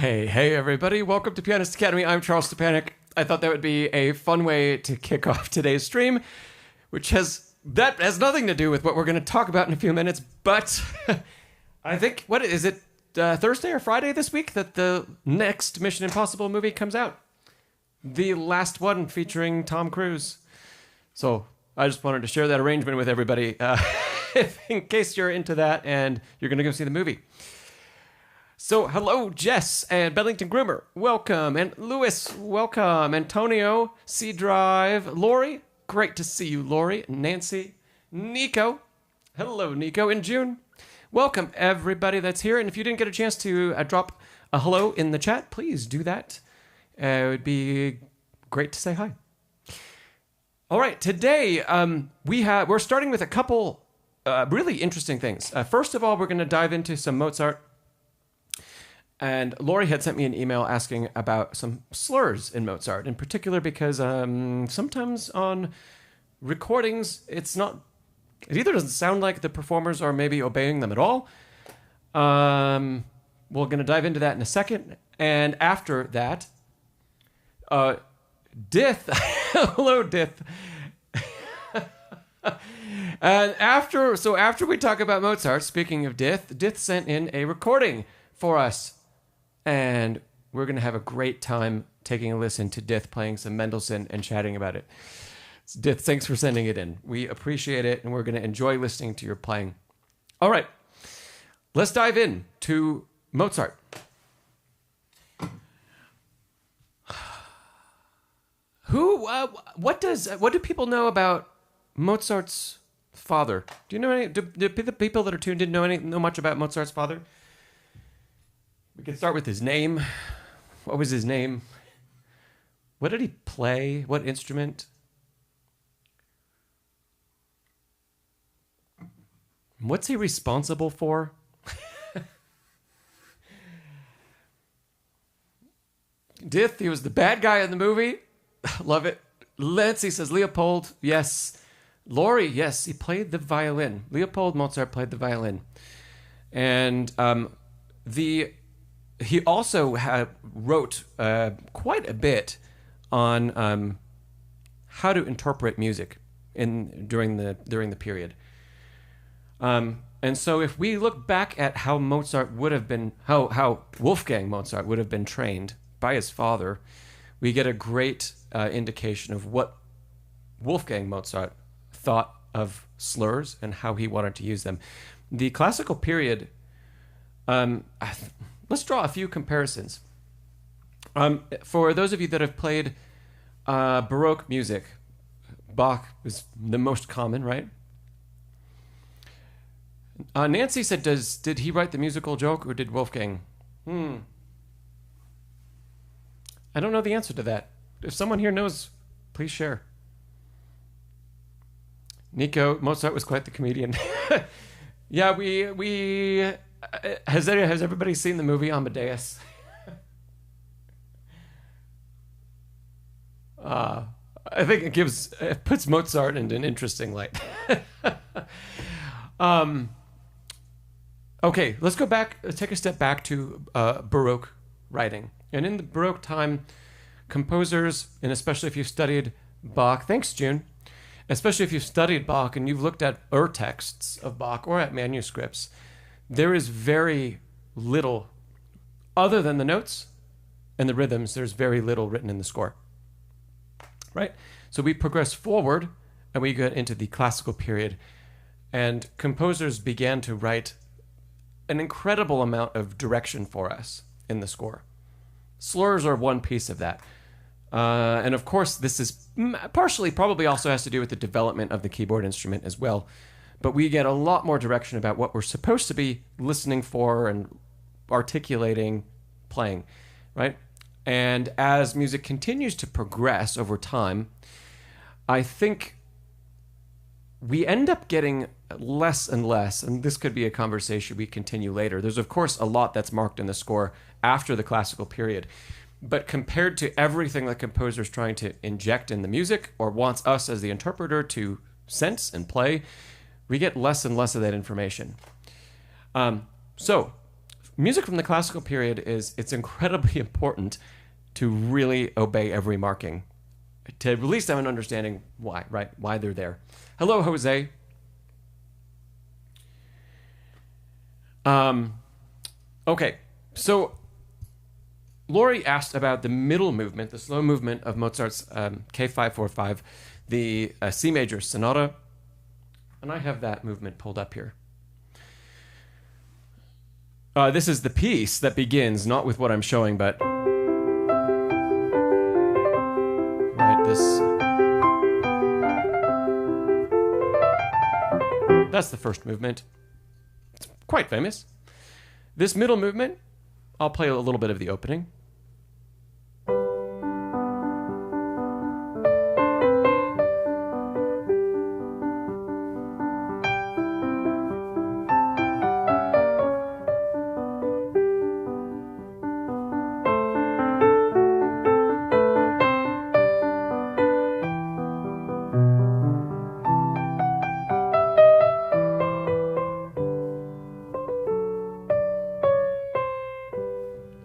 Hey, everybody. Welcome to Pianist Academy. I'm Charles Szczepanek. I thought that would be a fun way to kick off today's stream, which has nothing to do with what we're going to talk about in a few minutes, but I think, what is it, Thursday or Friday this week that the next Mission Impossible movie comes out? The last one featuring Tom Cruise. So I just wanted to share that arrangement with everybody in case you're into that and you're going to go see the movie. So, hello, Jess and Bellington Groomer. Welcome. And Lewis, welcome. Antonio, C Drive, Lauri. Great to see you, Lauri. Nancy, Nico. Hello, Nico. And June. Welcome, everybody that's here. And if you didn't get a chance to drop a hello in the chat, please do that. It would be great to say hi. All right, today we're starting with a couple really interesting things. First of all, we're going to dive into some Mozart. And Lauri had sent me an email asking about some slurs in Mozart, in particular because sometimes on recordings, it either doesn't sound like the performers are maybe obeying them at all. We're going to dive into that in a second. And after that, Dith, hello, Dith. And after we talk about Mozart, speaking of Dith sent in a recording for us. And we're going to have a great time taking a listen to Dith playing some Mendelssohn and chatting about it. Dith, thanks for sending it in. We appreciate it, and we're going to enjoy listening to your playing. All right, let's dive in to Mozart. What do people know about Mozart's father? Do you know any? Do the people that are tuned in know much about Mozart's father? We can start with his name. What was his name? What did he play? What instrument? What's he responsible for? Dith, he was the bad guy in the movie. Love it. Let's see, says Leopold. Yes. Lauri, yes, he played the violin. Leopold Mozart played the violin. And he also wrote quite a bit on how to interpret music during the period. And so if we look back at how Mozart would have been, how Wolfgang Mozart would have been trained by his father, we get a great indication of what Wolfgang Mozart thought of slurs and how he wanted to use them. The classical period, let's draw a few comparisons. For those of you that have played Baroque music, Bach is the most common, right? Nancy said, did he write the musical joke or did Wolfgang? I don't know the answer to that. If someone here knows, please share. Nico, Mozart was quite the comedian. Yeah, we has everybody seen the movie Amadeus? I think it puts Mozart in an interesting light. Okay, let's go back. Let's take a step back to Baroque writing. And in the Baroque time, composers, and especially if you've studied Bach, thanks, June. Especially if you've studied Bach and you've looked at texts of Bach or at manuscripts, there is very little, other than the notes and the rhythms, there's very little written in the score. Right? So we progress forward and we get into the classical period, and composers began to write an incredible amount of direction for us in the score. Slurs are one piece of that. And of course, this is partially probably also has to do with the development of the keyboard instrument as well. But we get a lot more direction about what we're supposed to be listening for and articulating, playing, right? And as music continues to progress over time, I think we end up getting less and less, and this could be a conversation we continue later. There's, of course, a lot that's marked in the score after the classical period. But compared to everything the composer's trying to inject in the music or wants us as the interpreter to sense and play, we get less and less of that information. So music from the classical period it's incredibly important to really obey every marking, to at least have an understanding why, right? Why they're there. Hello, Jose. Okay, so Lauri asked about the middle movement, the slow movement of Mozart's K545, the C major sonata, and I have that movement pulled up here. This is the piece that begins, not with what I'm showing, but right, that's the first movement. It's quite famous. This middle movement, I'll play a little bit of the opening.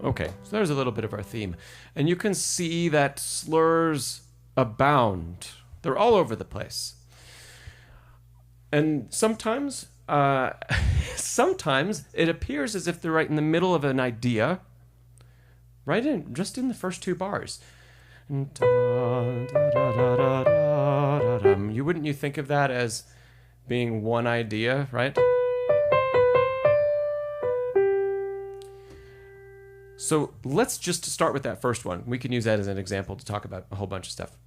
Okay, so there's a little bit of our theme. And you can see that slurs abound. They're all over the place. And sometimes it appears as if they're right in the middle of an idea, just in the first two bars. You wouldn't you think of that as being one idea, right? So let's just start with that first one. We can use that as an example to talk about a whole bunch of stuff.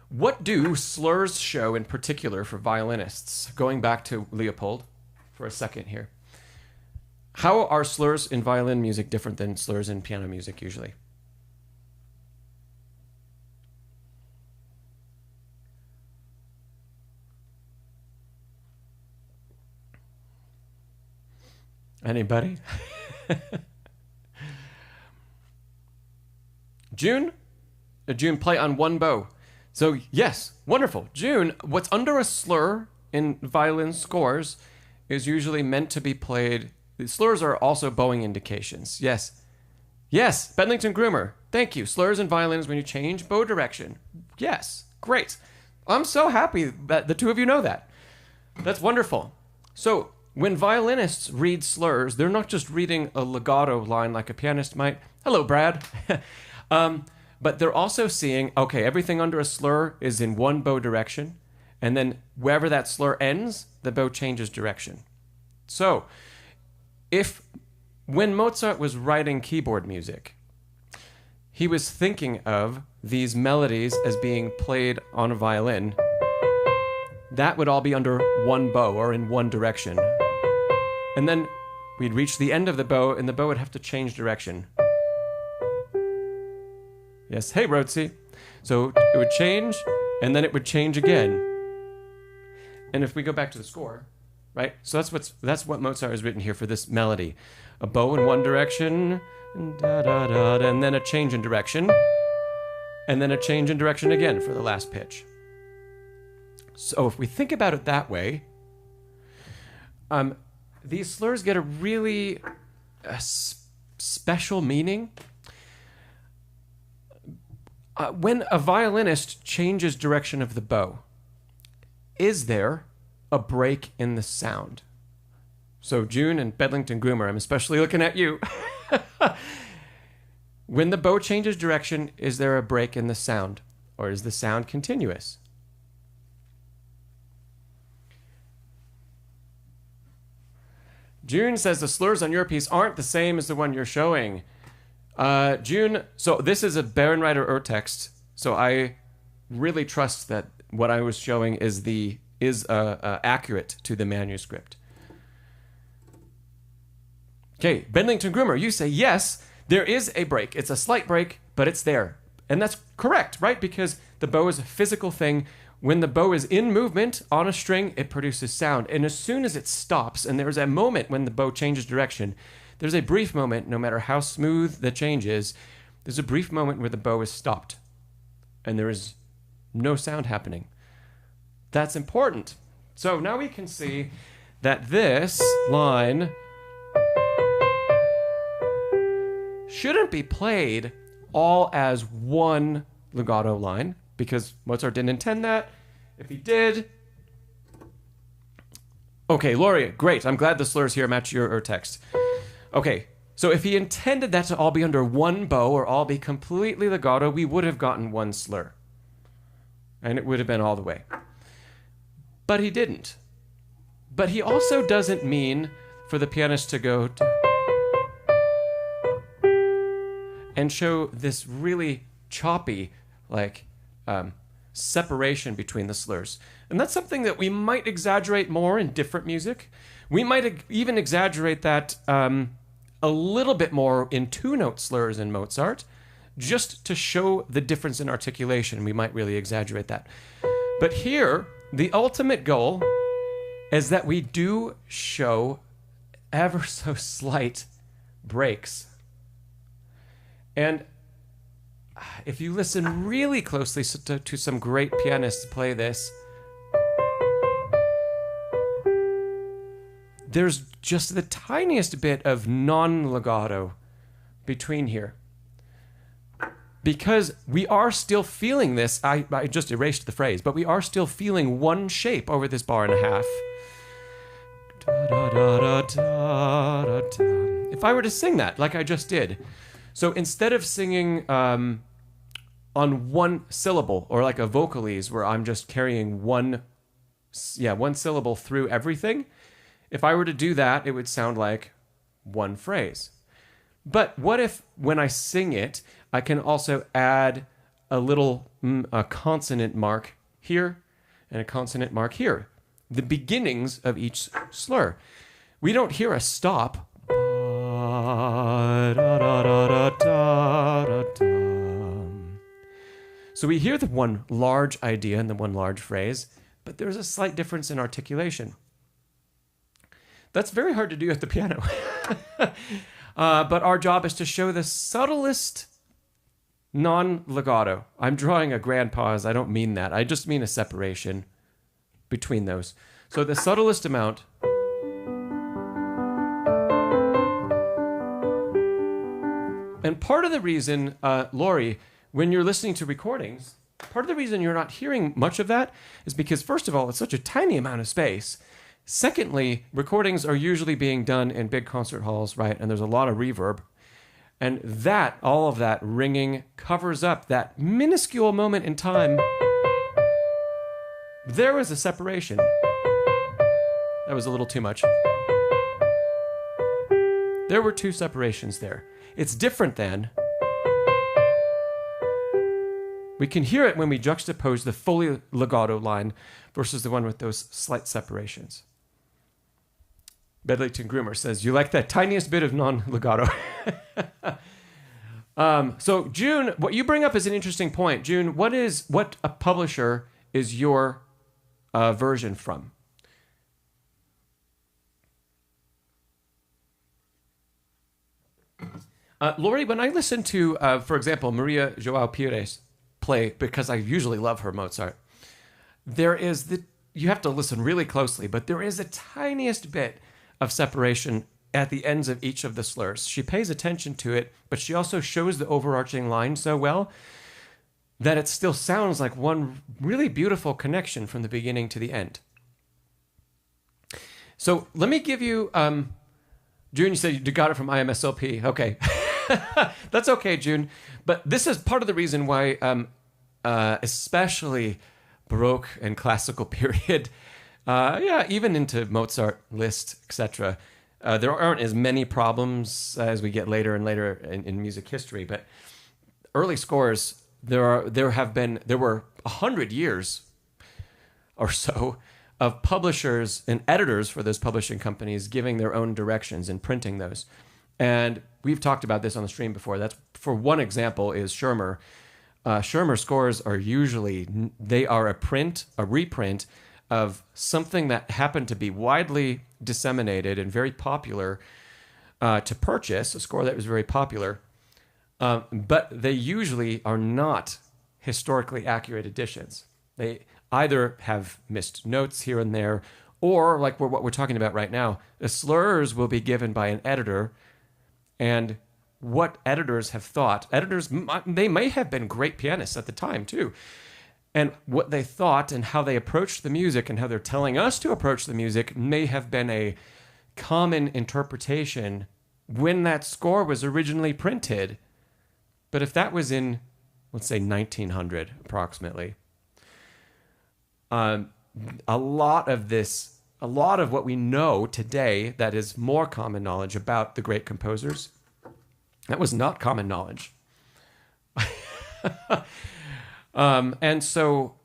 What do slurs show in particular for violinists? Going back to Leopold for a second here. How are slurs in violin music different than slurs in piano music usually? Anybody? June, play on one bow. So yes, wonderful. June, what's under a slur in violin scores is usually meant to be played. The slurs are also bowing indications. Yes, Bedlington Groomer. Thank you. Slurs in violins when you change bow direction. Yes, great. I'm so happy that the two of you know that. That's wonderful. So when violinists read slurs, they're not just reading a legato line like a pianist might. Hello, Brad. But they're also seeing, okay, everything under a slur is in one bow direction, and then wherever that slur ends, the bow changes direction. So, when Mozart was writing keyboard music, he was thinking of these melodies as being played on a violin. That would all be under one bow or in one direction. And then we'd reach the end of the bow, and the bow would have to change direction. Yes, hey, Rotzi. So it would change, and then it would change again. And if we go back to the score, right? So that's what Mozart has written here for this melody. A bow in one direction, and and then a change in direction, and then a change in direction again for the last pitch. So if we think about it that way, these slurs get a really special meaning. When a violinist changes direction of the bow, is there a break in the sound? So June and Bedlington Groomer, I'm especially looking at you. When the bow changes direction, is there a break in the sound? Or is the sound continuous? June says the slurs on your piece aren't the same as the one you're showing. June, so this is a Bärenreiter Urtext, so I really trust that what I was showing is accurate to the manuscript. Okay, Bedlington Groomer, you say yes, there is a break. It's a slight break, but it's there. And that's correct, right? Because the bow is a physical thing. When the bow is in movement on a string, it produces sound. And as soon as it stops, and there's a moment when the bow changes direction, there's a brief moment, no matter how smooth the change is, there's a brief moment where the bow is stopped. And there is no sound happening. That's important. So now we can see that this line shouldn't be played all as one legato line, because Mozart didn't intend that. If he did... Okay, Lauri, great. I'm glad the slurs here match your text. Okay, so if he intended that to all be under one bow or all be completely legato, we would have gotten one slur. And it would have been all the way. But he didn't. But he also doesn't mean for the pianist to go and show this really choppy, separation between the slurs. And that's something that we might exaggerate more in different music. We might even exaggerate that a little bit more in two-note slurs in Mozart, just to show the difference in articulation. We might really exaggerate that. But here, the ultimate goal is that we do show ever so slight breaks. And if you listen really closely to some great pianists play this, there's just the tiniest bit of non-legato between here. Because we are still feeling this, I just erased the phrase, but we are still feeling one shape over this bar and a half. If I were to sing that, like I just did, so instead of singing on one syllable, or like a vocalese where I'm just carrying one syllable through everything, if I were to do that, it would sound like one phrase. But what if, when I sing it, I can also add a little a consonant mark here and a consonant mark here, the beginnings of each slur. We don't hear a stop. So we hear the one large idea and the one large phrase, but there's a slight difference in articulation. That's very hard to do at the piano. But our job is to show the subtlest non-legato. I'm drawing a grand pause. I don't mean that. I just mean a separation between those. So the subtlest amount. And part of the reason, Lauri, when you're listening to recordings, part of the reason you're not hearing much of that is because, first of all, it's such a tiny amount of space. Secondly, recordings are usually being done in big concert halls, right? And there's a lot of reverb. And that, all of that ringing covers up that minuscule moment in time. There was a separation. That was a little too much. There were two separations there. It's different than... We can hear it when we juxtapose the fully legato line versus the one with those slight separations. Bedlington Groomer says, you like that tiniest bit of non-legato. So, June, what you bring up is an interesting point. June, what a publisher is your version from? Lauri, when I listen to, for example, Maria João Pires play, because I usually love her Mozart, you have to listen really closely, but there is a tiniest bit of separation at the ends of each of the slurs. She pays attention to it, but she also shows the overarching line so well that it still sounds like one really beautiful connection from the beginning to the end. So let me give you, June, you said you got it from IMSLP. Okay. That's okay, June. But this is part of the reason why, especially Baroque and classical period, even into Mozart, Liszt, etc., there aren't as many problems as we get later and later in music history. But early scores, there were 100 years or so of publishers and editors for those publishing companies giving their own directions and printing those. And we've talked about this on the stream before. That's, for one example, is Schirmer. Schirmer scores are usually, they are a reprint of something that happened to be widely disseminated and very popular to purchase, a score that was very popular. But they usually are not historically accurate editions. They either have missed notes here and there, or like what we're talking about right now, the slurs will be given by an editor, and what editors have thought. Editors, they may have been great pianists at the time too. And what they thought and how they approached the music and how they're telling us to approach the music may have been a common interpretation when that score was originally printed. But if that was in, let's say, 1900 approximately, a lot of what we know today that is more common knowledge about the great composers, that was not common knowledge. And so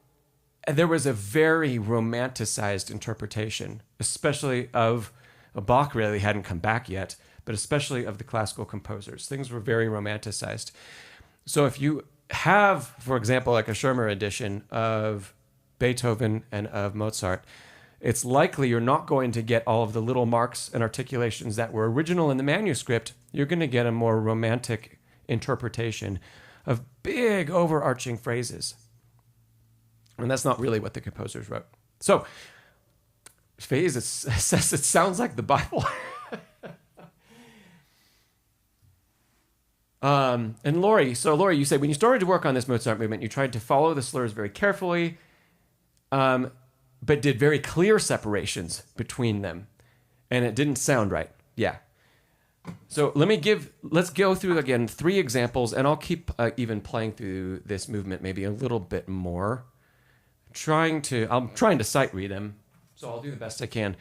there was a very romanticized interpretation, especially of Bach really hadn't come back yet, but especially of the classical composers. Things were very romanticized. So if you have, for example, like a Schirmer edition of Beethoven and of Mozart, it's likely you're not going to get all of the little marks and articulations that were original in the manuscript. You're going to get a more romantic interpretation of big overarching phrases. And that's not really what the composers wrote. So, phase, it says it sounds like the Bible. And Lauri, you say when you started to work on this Mozart movement, you tried to follow the slurs very carefully, but did very clear separations between them. And it didn't sound right. Yeah. So let's go through again 3 examples, and I'll keep even playing through this movement maybe a little bit more. I'm trying to sight read them, so I'll do the best I can.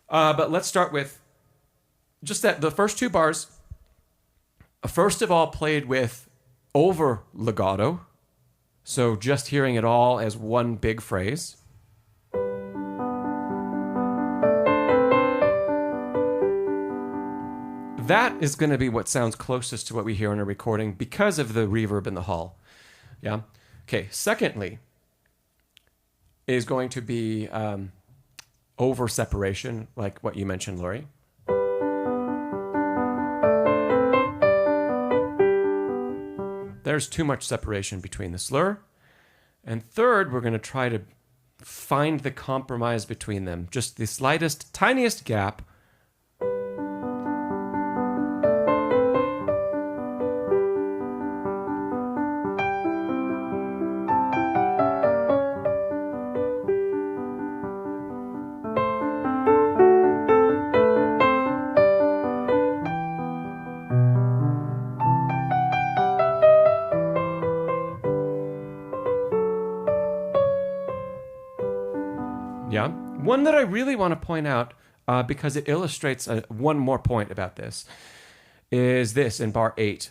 But let's start with just the first 2 bars. First of all, played with over legato, so just hearing it all as one big phrase. That is going to be what sounds closest to what we hear in a recording because of the reverb in the hall. Yeah. Okay. Secondly, is going to be over separation, like what you mentioned, Lauri. There's too much separation between the slur. And third, we're going to try to find the compromise between them. Just the slightest, tiniest gap. Yeah. One that I really want to point out, because it illustrates one more point about this, is this in bar 8.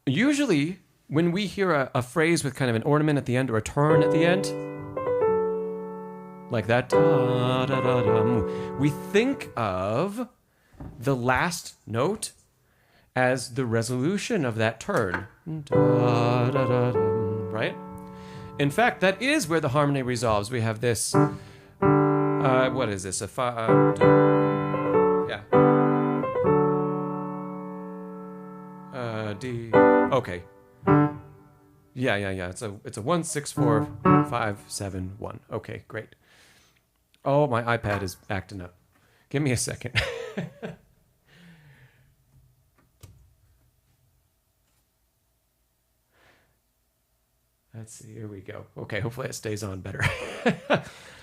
Usually, when we hear a phrase with kind of an ornament at the end or a turn at the end, like that, da, da, da, da, we think of the last note as the resolution of that turn. Da, da, da, da, right? In fact, that is where the harmony resolves. We have this, what is this? Yeah. D. Okay. Yeah. It's a 1, 6, 4, 5, 7, 1. Okay, great. Oh, my iPad is acting up. Give me a second. Let's see, here we go. Okay, hopefully it stays on better.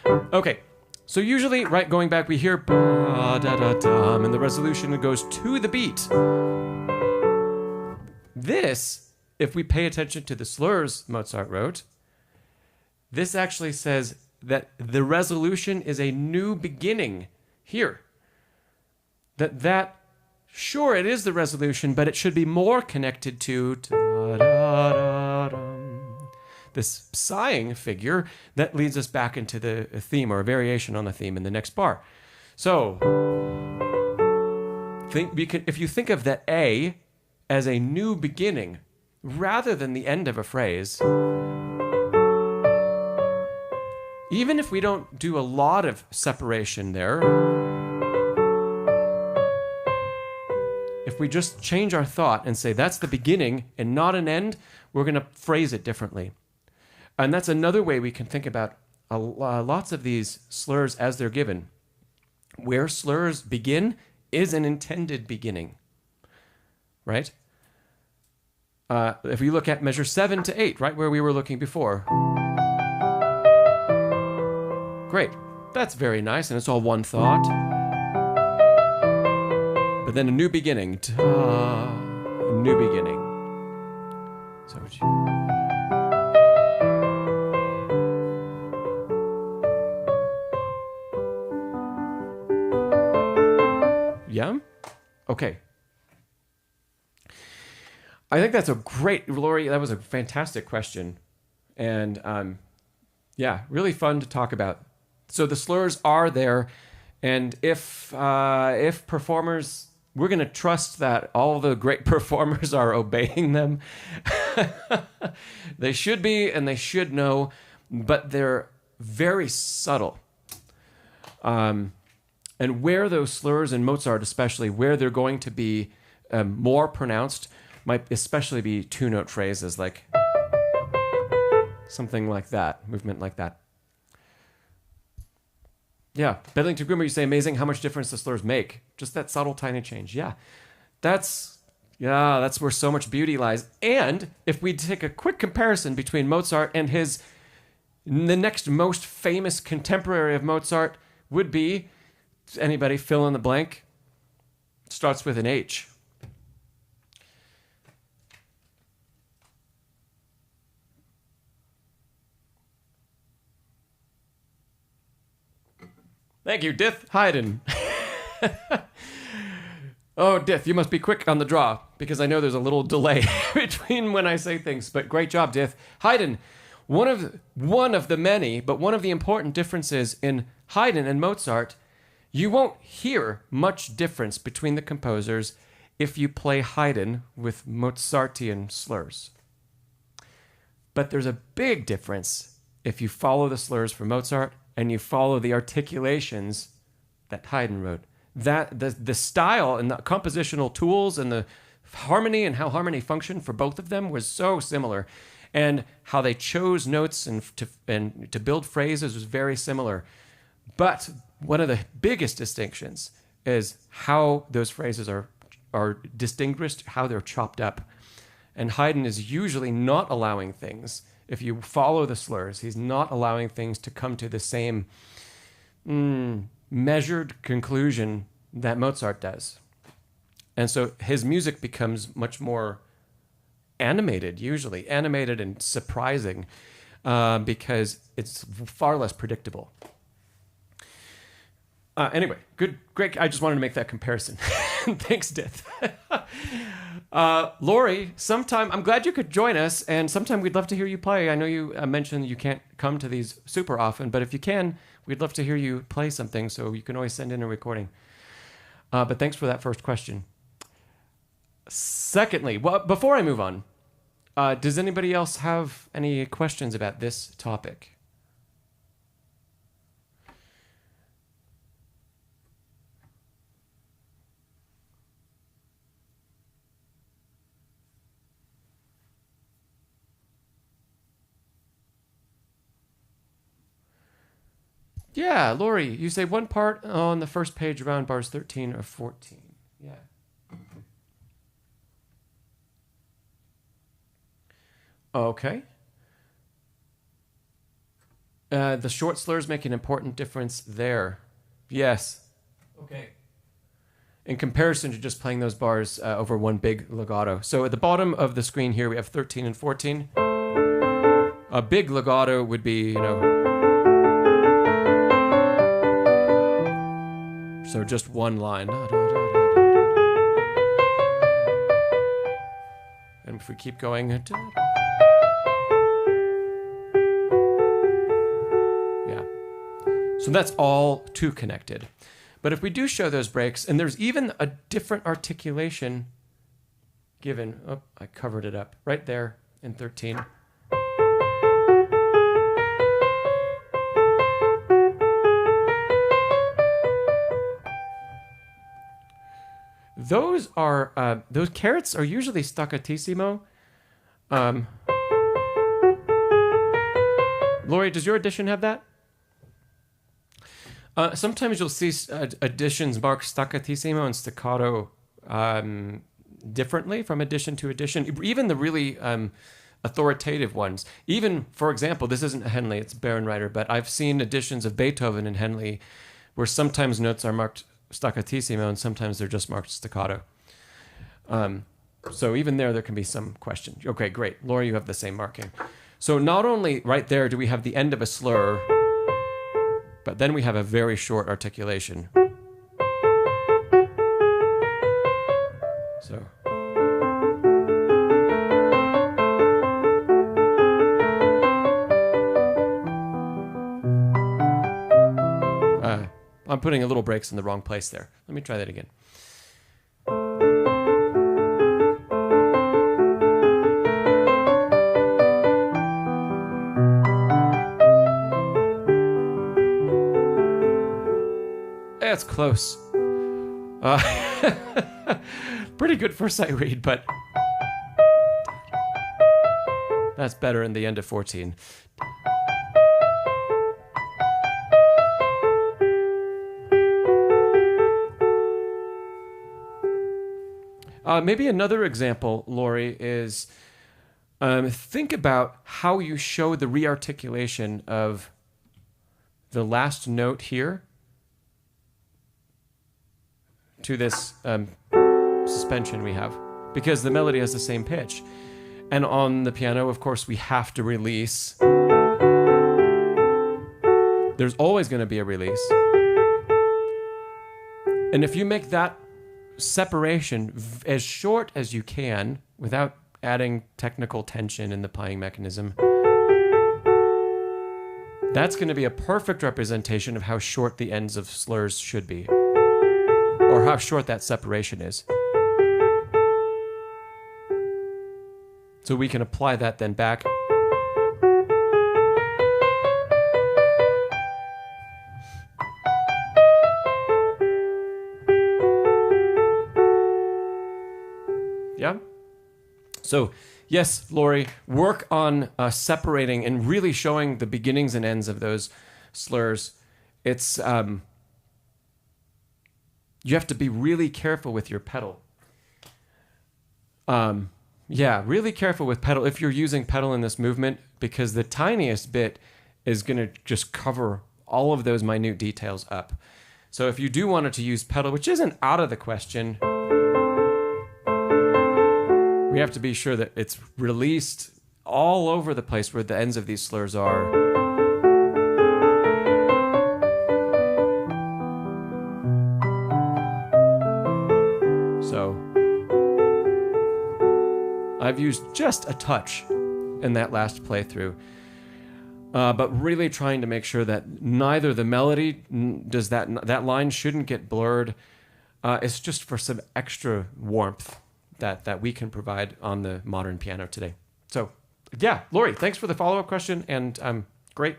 Okay, so usually, right, going back, we hear ba-da-da-dum, and the resolution goes to the beat. This, if we pay attention to the slurs Mozart wrote, this actually says that the resolution is a new beginning here. Sure, it is the resolution, but it should be more connected to da-da-da-dum. This sighing figure that leads us back into the theme or a variation on the theme in the next bar. So, if you think of that A as a new beginning rather than the end of a phrase, even if we don't do a lot of separation there, if we just change our thought and say that's the beginning and not an end, we're going to phrase it differently. And that's another way we can think about lots of these slurs as they're given. Where slurs begin is an intended beginning, right? If we look at measure 7 to 8, right where we were looking before. Great. That's very nice, and it's all one thought. But then a new beginning. A new beginning. So would you... Yeah? Okay. I think that's a great, Lauri, that was a fantastic question. And yeah, really fun to talk about. So the slurs are there, and if performers, we're going to trust that all the great performers are obeying them. They should be, and they should know, but they're very subtle. And where those slurs in Mozart, especially where they're going to be more pronounced, might especially be two-note phrases, like something like that, movement like that. Yeah, Bedlington Grimmer, you say amazing how much difference the slurs make. Just that subtle, tiny change. Yeah, that's where so much beauty lies. And if we take a quick comparison between Mozart and the next most famous contemporary of Mozart would be, anybody fill in the blank? Starts with an H. Thank you, Dith Haydn. Oh, Dith, you must be quick on the draw, because I know there's a little delay between when I say things, but great job, Dith. Haydn, one of the many, but one of the important differences in Haydn and Mozart, you won't hear much difference between the composers if you play Haydn with Mozartian slurs. But there's a big difference if you follow the slurs for Mozart and you follow the articulations that Haydn wrote. That the style and the compositional tools and the harmony and how harmony functioned for both of them was so similar, and how they chose notes and to build phrases was very similar. But one of the biggest distinctions is how those phrases are distinguished, how they're chopped up. And Haydn is usually not allowing things. If you follow the slurs, he's not allowing things to come to the same measured conclusion that Mozart does. And so his music becomes much more animated, usually. Animated and surprising, because it's far less predictable. Anyway, great. I just wanted to make that comparison. Thanks, Dith. Lauri, sometime, I'm glad you could join us, and sometime we'd love to hear you play. I know you mentioned you can't come to these super often, but if you can, we'd love to hear you play something, so you can always send in a recording. But thanks for that first question. Secondly, well, before I move on, does anybody else have any questions about this topic? Yeah, Lauri, you say one part on the first page around bars 13 or 14. Yeah. Okay. The short slurs make an important difference there. Yes. Okay. In comparison to just playing those bars over one big legato. So at the bottom of the screen here, we have 13 and 14. A big legato would be, so just one line. And if we keep going. Yeah. So that's all two connected. But if we do show those breaks, and there's even a different articulation given. Oh, I covered it up right there in 13. Those carrots are usually staccatissimo. Lauri, does your edition have that? Sometimes you'll see additions marked staccatissimo and staccato differently from edition to edition. Even the really authoritative ones. Even, for example, this isn't Henley, it's Bärenreiter, but I've seen editions of Beethoven and Henley where sometimes notes are marked staccatissimo and sometimes they're just marked staccato. So even there can be some question. Okay, great. Lauri, you have the same marking. So not only right there do we have the end of a slur, but then we have a very short articulation. So. I'm putting a little breaks in the wrong place there. Let me try that again. That's close. Pretty good first sight read, but that's better in the end of 14. Maybe another example, Lauri, is think about how you show the rearticulation of the last note here to this suspension we have, because the melody has the same pitch. And on the piano, of course, we have to release. There's always going to be a release. And if you make that separation as short as you can without adding technical tension in the playing mechanism, that's going to be a perfect representation of how short the ends of slurs should be, or how short that separation is. So we can apply that then back. Yeah? So, yes, Lauri, work on separating and really showing the beginnings and ends of those slurs. It's you have to be really careful with your pedal. Yeah, really careful with pedal if you're using pedal in this movement, because the tiniest bit is going to just cover all of those minute details up. So if you do want to use pedal, which isn't out of the question, we have to be sure that it's released all over the place where the ends of these slurs are. So I've used just a touch in that last playthrough, but really trying to make sure that neither the melody does that line shouldn't get blurred. It's just for some extra warmth that we can provide on the modern piano today. So yeah, Lauri, thanks for the follow-up question, and great.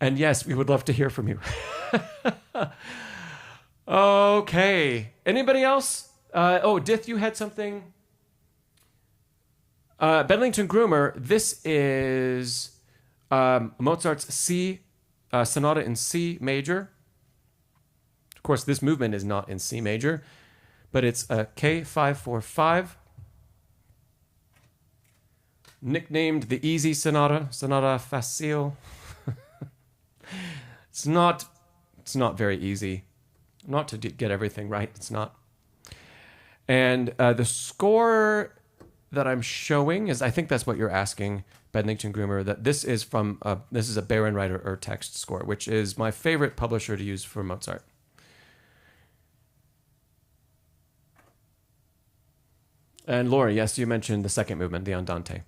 And yes, we would love to hear from you. Okay, anybody else? Dith, you had something? Bedlington Groomer, this is Mozart's C sonata in C major. Of course, this movement is not in C major, but it's a K545, nicknamed the Easy Sonata, Sonata Facile. It's not very easy. Not to get everything right, it's not. And the score that I'm showing is, I think that's what you're asking, Bedlington Groomer, that this is from, this is a Bärenreiter text score, which is my favorite publisher to use for Mozart. And Lauri, yes, you mentioned the second movement, the Andante.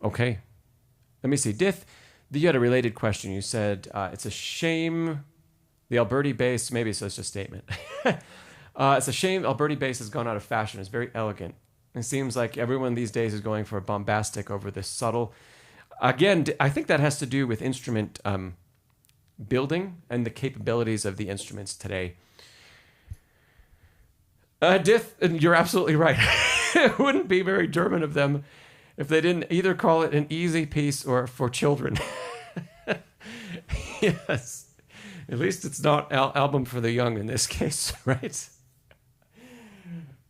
Okay. Let me see. Dith, you had a related question. You said, it's a shame the Alberti bass, maybe it's just a statement. It's a shame Alberti bass has gone out of fashion. It's very elegant. It seems like everyone these days is going for bombastic over this subtle. Again, I think that has to do with instrument building and the capabilities of the instruments today. Dith, and you're absolutely right. It wouldn't be very German of them if they didn't either call it an easy piece or for children. Yes. At least it's not album for the young in this case, right?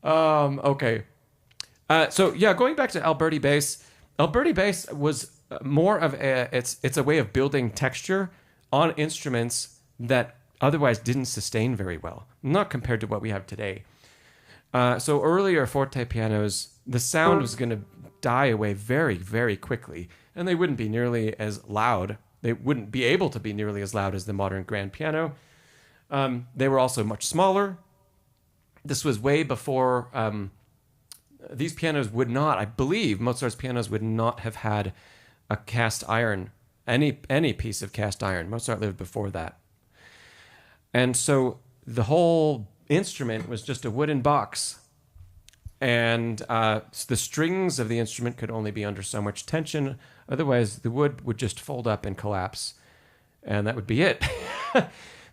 Okay. So yeah, going back to Alberti bass. Alberti bass was more of it's a way of building texture on instruments that otherwise didn't sustain very well, not compared to what we have today. So earlier forte pianos, the sound was going to die away very, very quickly, and they wouldn't be nearly as loud. They wouldn't be able to be nearly as loud as the modern grand piano. They were also much smaller. This was way before these pianos would not, I believe, Mozart's pianos would not have had a cast iron, any piece of cast iron. Mozart lived before that. And so the whole instrument was just a wooden box. And the strings of the instrument could only be under so much tension. Otherwise, the wood would just fold up and collapse. And that would be it.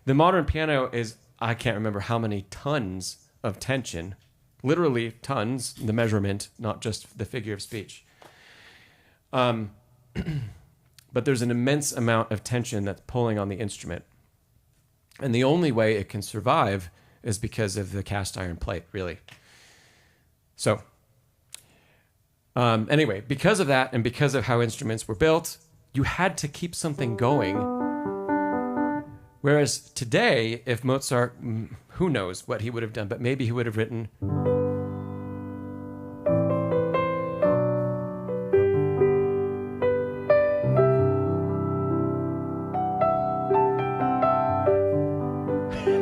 The modern piano is, I can't remember how many tons of tension. Literally tons, the measurement, not just the figure of speech. But there's an immense amount of tension that's pulling on the instrument. And the only way it can survive is because of the cast iron plate, really. So, anyway, because of that and because of how instruments were built, you had to keep something going. Whereas today, if Mozart, who knows what he would have done, but maybe he would have written...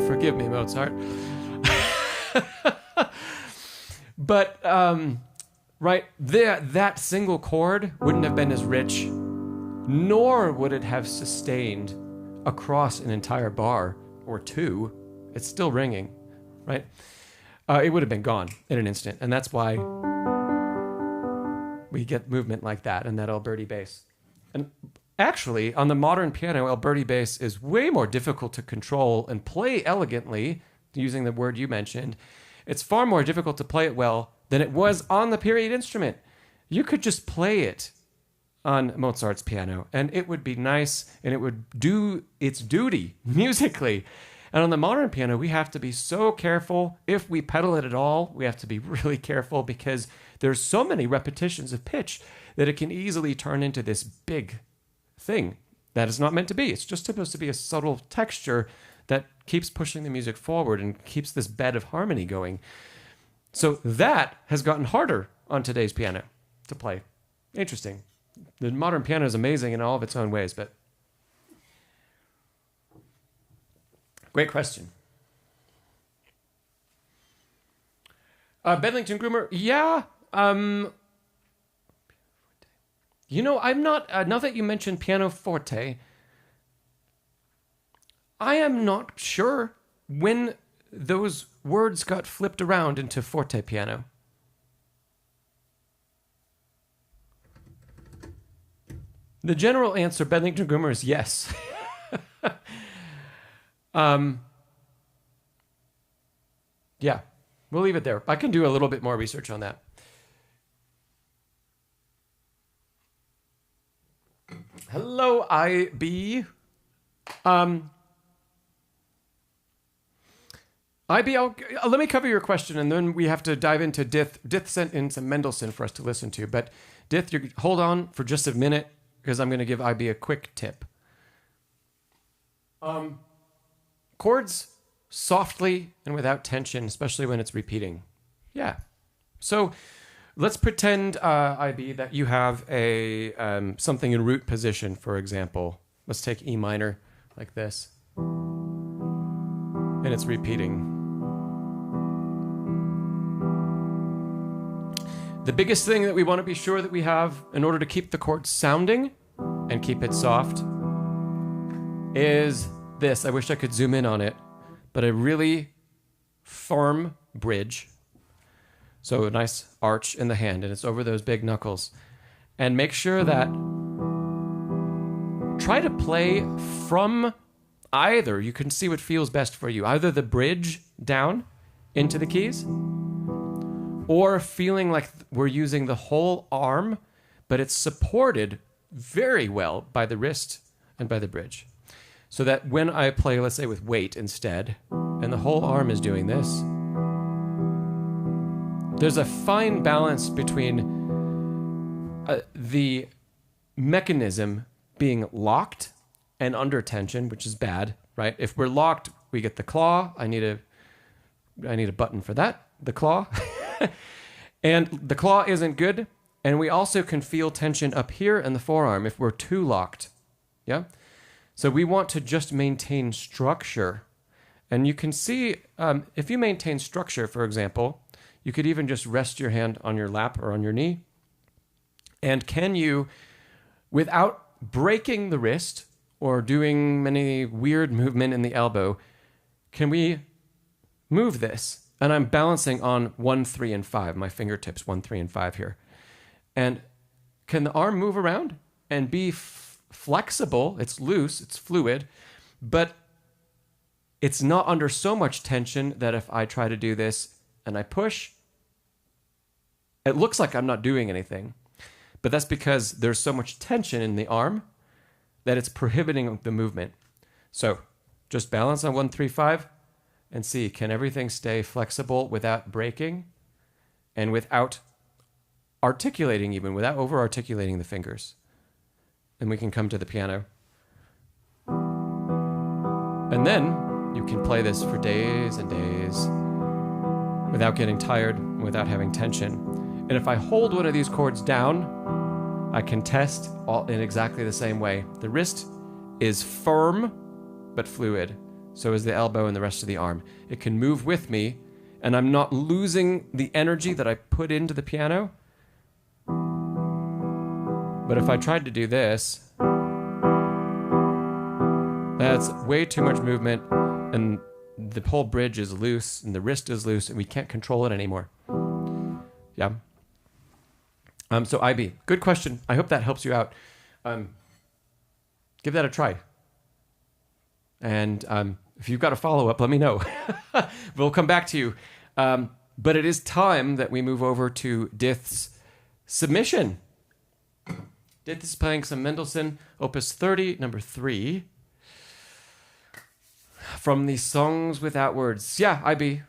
Forgive me, Mozart. But, right, that single chord wouldn't have been as rich, nor would it have sustained across an entire bar or two. It's still ringing, right? It would have been gone in an instant. And that's why we get movement like that in that Alberti bass. And actually, on the modern piano, Alberti bass is way more difficult to control and play elegantly, using the word you mentioned. It's far more difficult to play it well than it was on the period instrument. You could just play it on Mozart's piano, and it would be nice, and it would do its duty musically. And on the modern piano, we have to be so careful. If we pedal it at all, we have to be really careful because there's so many repetitions of pitch that it can easily turn into this big thing that is not meant to be. It's just supposed to be a subtle texture that keeps pushing the music forward and keeps this bed of harmony going. So that has gotten harder on today's piano to play. Interesting. The modern piano is amazing in all of its own ways, but great question. Bedlington Groomer, yeah. You know, I'm not, now that you mentioned pianoforte, I am not sure when those words got flipped around into forte piano. The general answer, Bedlington Groomer, is yes. Yeah, we'll leave it there. I can do a little bit more research on that. Hello, IB. IB, let me cover your question, and then we have to dive into Dith. Dith sent in some Mendelssohn for us to listen to, but Dith, hold on for just a minute, because I'm going to give IB a quick tip. Chords softly and without tension, especially when it's repeating. Yeah. So let's pretend, IB, that you have a something in root position, for example. Let's take E minor like this. And it's repeating. The biggest thing that we want to be sure that we have in order to keep the chord sounding and keep it soft is this. I wish I could zoom in on it, but a really firm bridge. So a nice arch in the hand, and it's over those big knuckles. And make sure that try to play from either, you can see what feels best for you, either the bridge down into the keys, or feeling like we're using the whole arm, but it's supported very well by the wrist and by the bridge. so that when I play, let's say with weight instead, and the whole arm is doing this, there's a fine balance between the mechanism being locked and under tension, which is bad, right? If we're locked, we get the claw. I need a button for that, the claw. And the claw isn't good. And we also can feel tension up here in the forearm if we're too locked. Yeah? So we want to just maintain structure. And you can see, if you maintain structure, for example, you could even just rest your hand on your lap or on your knee. And can you, without breaking the wrist or doing any weird movement in the elbow, can we move this? And I'm balancing on 1, 3, and 5, my fingertips, 1, 3, and 5 here. And can the arm move around and be flexible? It's loose, it's fluid, but it's not under so much tension that if I try to do this and I push, it looks like I'm not doing anything. But that's because there's so much tension in the arm that it's prohibiting the movement. So just balance on 1, 3, 5 and see, can everything stay flexible without breaking and without articulating, even without over-articulating the fingers? And we can come to the piano. And then you can play this for days and days without getting tired, without having tension. And if I hold one of these chords down, I can test all in exactly the same way. The wrist is firm but fluid. So is the elbow and the rest of the arm. It can move with me, and I'm not losing the energy that I put into the piano. But if I tried to do this, that's way too much movement, and the whole bridge is loose, and the wrist is loose, and we can't control it anymore. Yeah. So IB, good question. I hope that helps you out. Give that a try. And if you've got a follow-up, let me know. We'll come back to you. But it is time that we move over to Dith's submission. Dith is playing some Mendelssohn, Opus 30, number 3, from the Songs Without Words. Yeah, IB.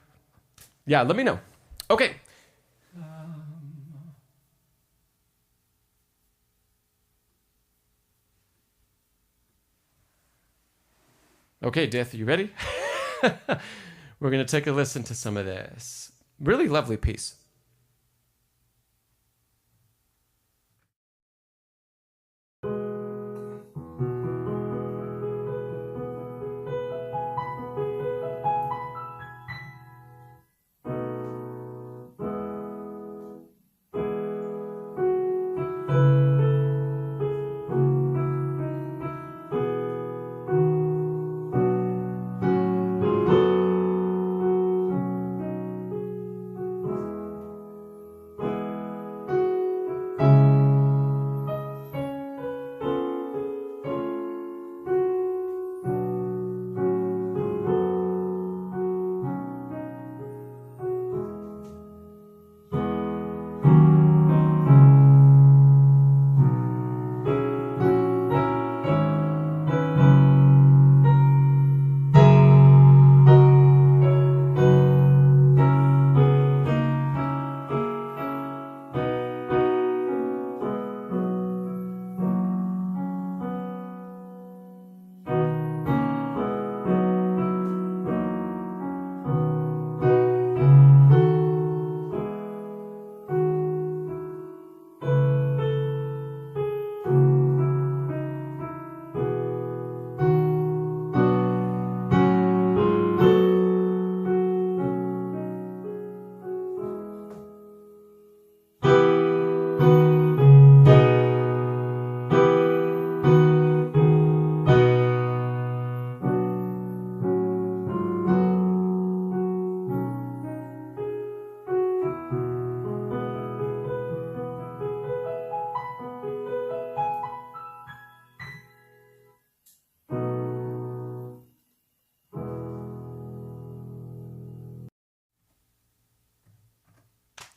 Yeah, let me know. Okay. Okay, Dith, are you ready? We're going to take a listen to some of this. Really lovely piece.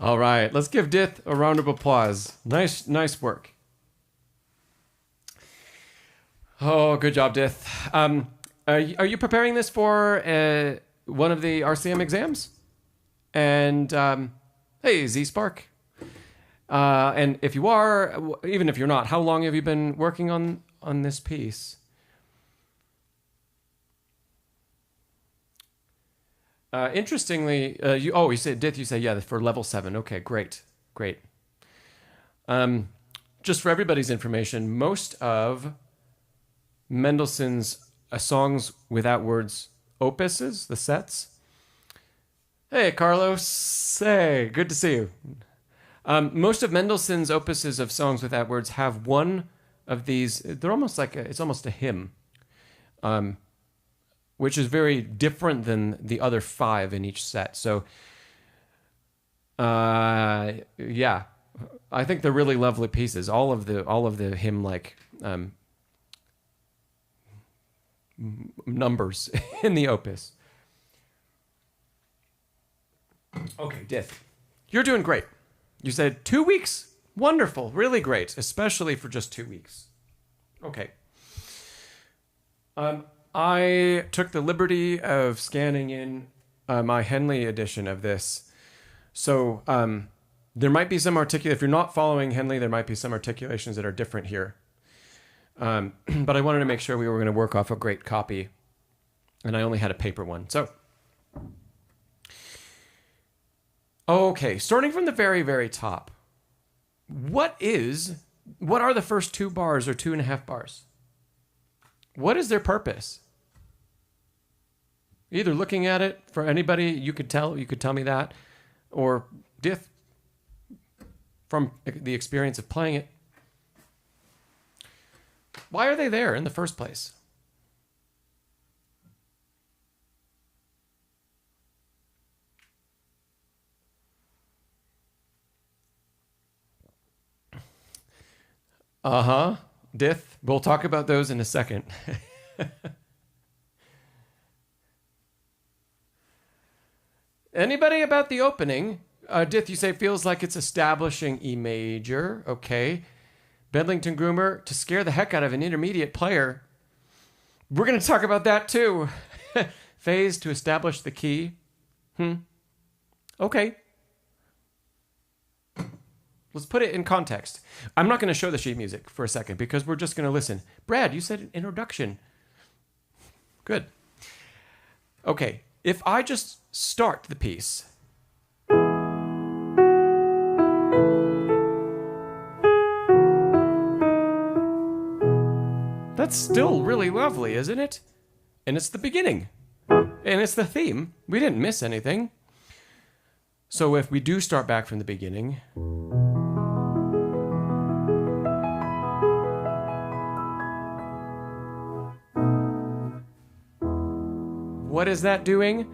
All right, let's give Dith a round of applause. Nice work. Oh, good job, Dith. Are you preparing this for one of the RCM exams? And hey, Z Spark. And if you are, even if you're not, how long have you been working on this piece? Interestingly, you said Dith. You say yeah for level 7. Okay, great. Just for everybody's information, most of Mendelssohn's songs without words opuses, the sets. Hey, Carlos. Hey, good to see you. Most of Mendelssohn's opuses of songs without words have one of these. They're almost like it's almost a hymn, which is very different than the other 5 in each set. So, yeah, I think they're really lovely pieces. All of the hymn-like numbers in the opus. Okay, Dith, you're doing great. You said 2 weeks? Wonderful, really great, especially for just 2 weeks. Okay. I took the liberty of scanning in my Henley edition of this. So there might be some if you're not following Henley, there might be some articulations that are different here. But I wanted to make sure we were going to work off a great copy. And I only had a paper one. So, okay, starting from the very, very top. What are the first 2 bars or 2.5 bars? What is their purpose? Either looking at it, for anybody, you could tell me that, or Dith, from the experience of playing it. Why are they there in the first place? Dith, we'll talk about those in a second. Anybody about the opening? Dith, you say feels like it's establishing E major. Okay. Bedlington Groomer, to scare the heck out of an intermediate player. We're going to talk about that too. Phase to establish the key. Okay. Let's put it in context. I'm not going to show the sheet music for a second because we're just going to listen. Brad, you said an introduction. Good. Okay. If I just start the piece. That's still really lovely, isn't it? And it's the beginning. And it's the theme. We didn't miss anything. So if we do start back from the beginning. What is that doing?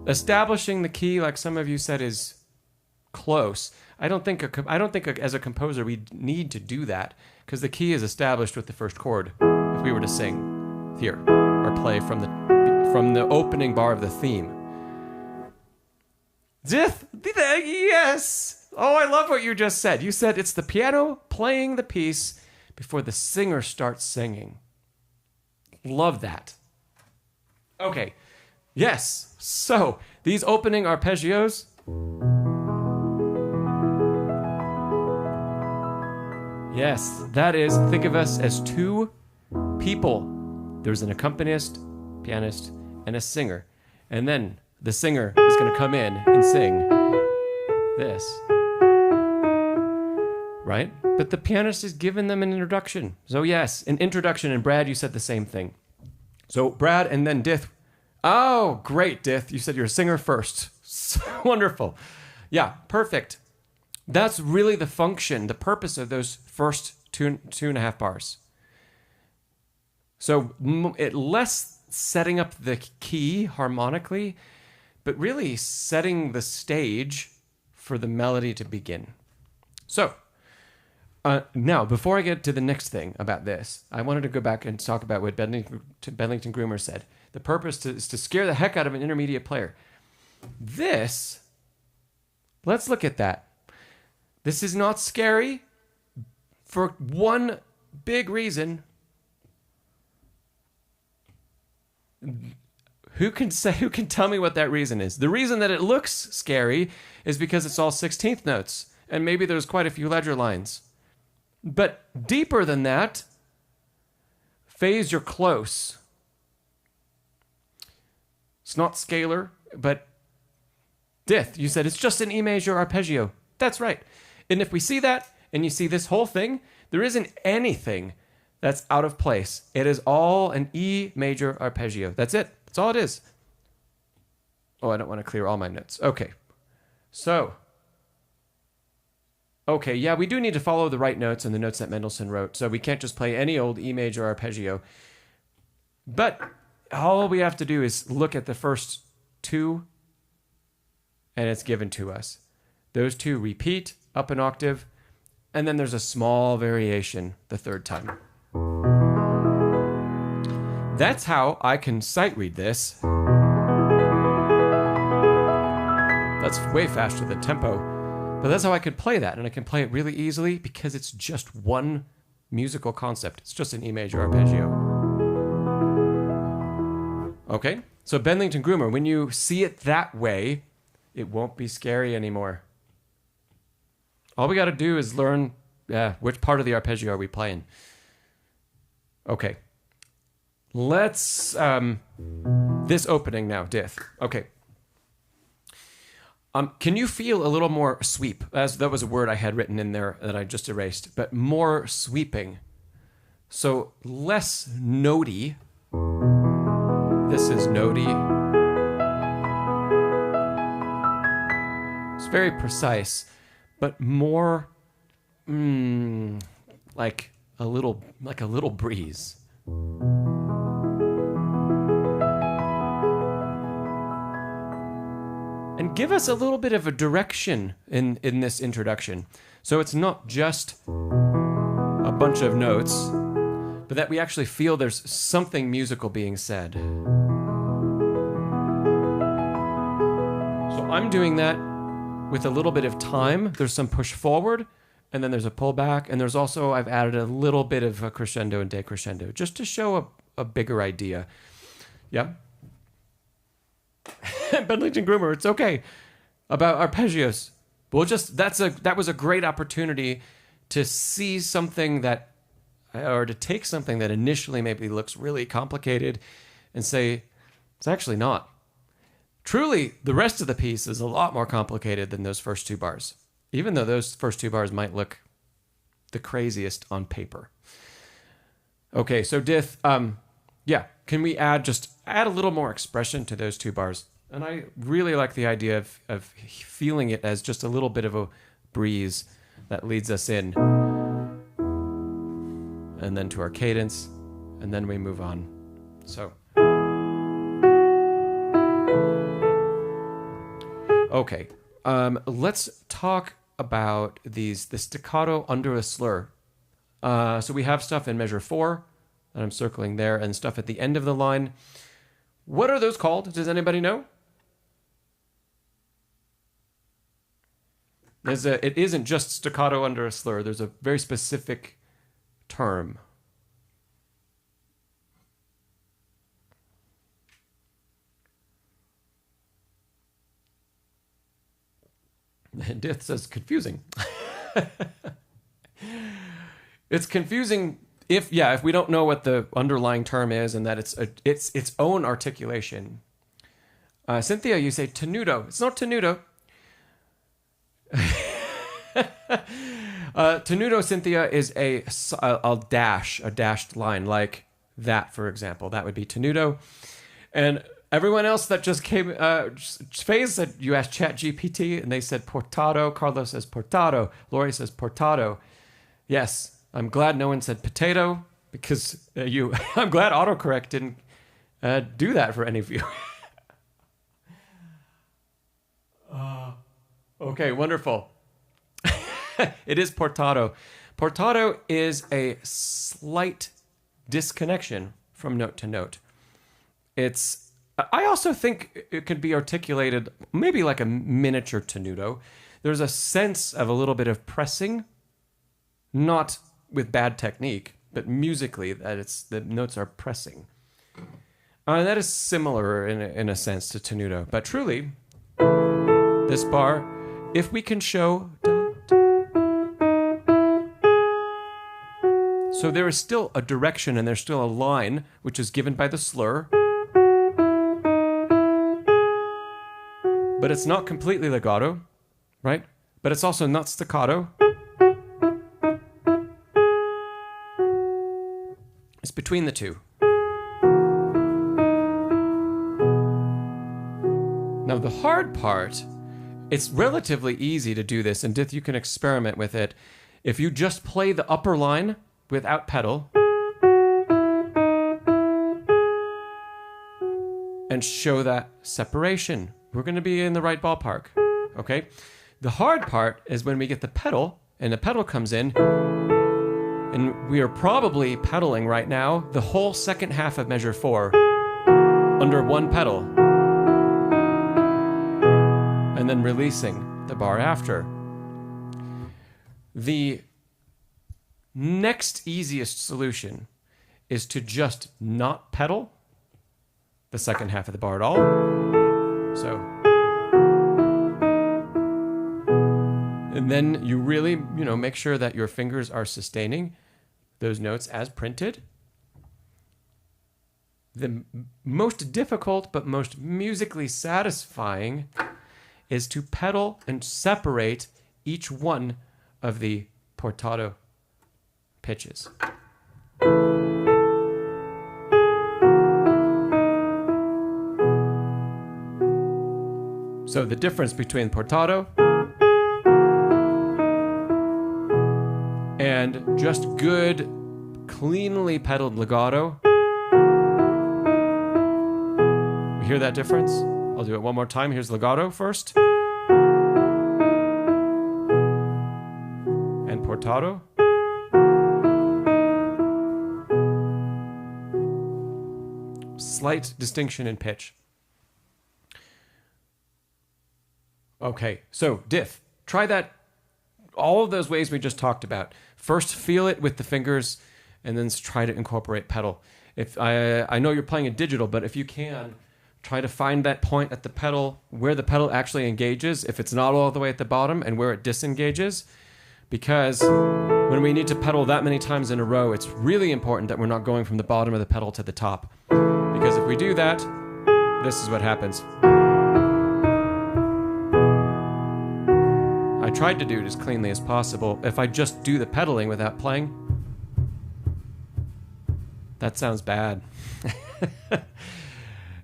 Establishing the key, like some of you said, is close. I don't think as a composer we need to do that because the key is established with the first chord. If we were to sing here or play from the opening bar of the theme. Dith, yes. Oh, I love what you just said. You said it's the piano playing the piece before the singer starts singing. Love that. Okay. Yes. So, these opening arpeggios. Yes, that is, think of us as 2 people. There's an accompanist, pianist, and a singer. And then the singer is going to come in and sing this. Right? But the pianist is giving them an introduction. So yes, an introduction. And Brad, you said the same thing. So Brad and then Dith. Oh, great, Dith. You said you're a singer first. So wonderful. Yeah, perfect. That's really the function, the purpose of those first 2.5 bars. So less setting up the key harmonically, but really setting the stage for the melody to begin. So now, before I get to the next thing about this, I wanted to go back and talk about what Bedlington Groomer said. The purpose is to scare the heck out of an intermediate player. Let's look at that. This is not scary for one big reason. Who can tell me what that reason is? The reason that it looks scary is because it's all 16th notes, and maybe there's quite a few ledger lines. But deeper than that, phase, you're close. It's not scalar, but Dith, you said it's just an E major arpeggio. That's right. And if we see that, and you see this whole thing, there isn't anything that's out of place. It is all an E major arpeggio. That's it. That's all it is. Oh, I don't want to clear all my notes. Okay. So, okay, yeah, we do need to follow the right notes and the notes that Mendelssohn wrote. So we can't just play any old E major arpeggio. But all we have to do is look at the first two, and it's given to us. Those two repeat up an octave, and then there's a small variation the third time. That's how I can sight read this. That's way faster than tempo, but that's how I could play that, and I can play it really easily because it's just one musical concept. It's just an E major arpeggio. Okay, so Bedlington Groomer, when you see it that way, it won't be scary anymore. All we got to do is learn which part of the arpeggio are we playing. Okay. Let's, this opening now, Dith. Okay. Can you feel a little more sweep? That was a word I had written in there that I just erased, but more sweeping. So less notey. This is notey. It's very precise, but more like a little breeze. And give us a little bit of a direction in this introduction. So it's not just a bunch of notes, but that we actually feel there's something musical being said. So I'm doing that with a little bit of time. There's some push forward, and then there's a pull back, and there's also, I've added a little bit of a crescendo and decrescendo, just to show a bigger idea. Yeah? Bedlington Groomer, it's okay. About arpeggios. That was a great opportunity to see something that, or to take something that initially maybe looks really complicated and say, it's actually not. Truly, the rest of the piece is a lot more complicated than those first two bars, even though those first two bars might look the craziest on paper. Okay, so Dith, can we add a little more expression to those two bars? And I really like the idea of feeling it as just a little bit of a breeze that leads us in. And then to our cadence, and then we move on. So. Okay, let's talk about the staccato under a slur. So we have stuff in measure 4 that I'm circling there, and stuff at the end of the line. What are those called? Does anybody know? It isn't just staccato under a slur. There's a very specific term. Dith says confusing. It's confusing if we don't know what the underlying term is and that it's its own articulation. Cynthia, you say tenuto. It's not tenuto. Tenuto, Cynthia, is a dashed line, like that, for example. That would be tenuto. And everyone else that just came, Faye said, you asked ChatGPT, and they said portado. Carlos says portado. Lauri says portado. Yes, I'm glad no one said potato, because I'm glad autocorrect didn't do that for any of you. Okay, wonderful. It is portado. Portado is a slight disconnection from note to note. I also think it could be articulated maybe like a miniature tenuto. There's a sense of a little bit of pressing, not with bad technique, but musically that the notes are pressing. That is similar in a sense to tenuto, but truly, this bar, if we can show... So there is still a direction and there's still a line, which is given by the slur, but it's not completely legato, right? But it's also not staccato. It's between the two. Now the hard part, it's relatively easy to do this, and Dith, you can experiment with it. If you just play the upper line without pedal and show that separation, we're going to be in the right ballpark, okay? The hard part is when we get the pedal, and the pedal comes in, and we are probably pedaling right now the whole second half of measure 4 under one pedal, and then releasing the bar after. The next easiest solution is to just not pedal the second half of the bar at all. So, and then you really, make sure that your fingers are sustaining those notes as printed. The most difficult but most musically satisfying is to pedal and separate each one of the portato pitches. So the difference between portato and just good, cleanly pedaled legato. You hear that difference? I'll do it one more time. Here's legato first. And portato. Slight distinction in pitch. Okay, so Dith, try that, all of those ways we just talked about. First, feel it with the fingers, and then try to incorporate pedal. If I know you're playing a digital, but if you can, try to find that point at the pedal where the pedal actually engages, if it's not all the way at the bottom, and where it disengages. Because when we need to pedal that many times in a row, it's really important that we're not going from the bottom of the pedal to the top. Because if we do that, this is what happens. I tried to do it as cleanly as possible. If I just do the pedaling without playing, that sounds bad.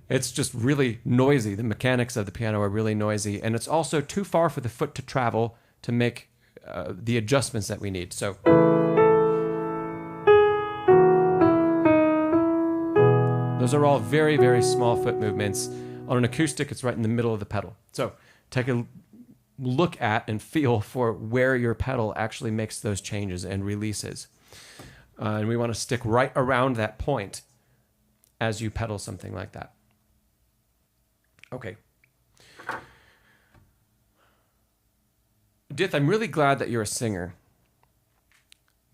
It's just really noisy. The mechanics of the piano are really noisy, and it's also too far for the foot to travel to make the adjustments that we need. So those are all very, very small foot movements. On an acoustic, it's right in the middle of the pedal. So take a look at and feel for where your pedal actually makes those changes and releases. And we want to stick right around that point as you pedal something like that. Okay. Dith, I'm really glad that you're a singer,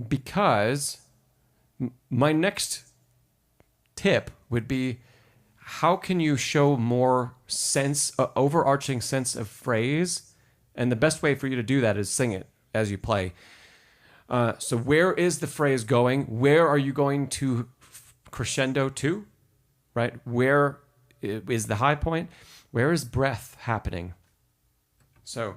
because my next tip would be, how can you show more sense, overarching sense of phrase? And the best way for you to do that is sing it as you play. So where is the phrase going? Where are you going to crescendo to? Right? Where is the high point? Where is breath happening? So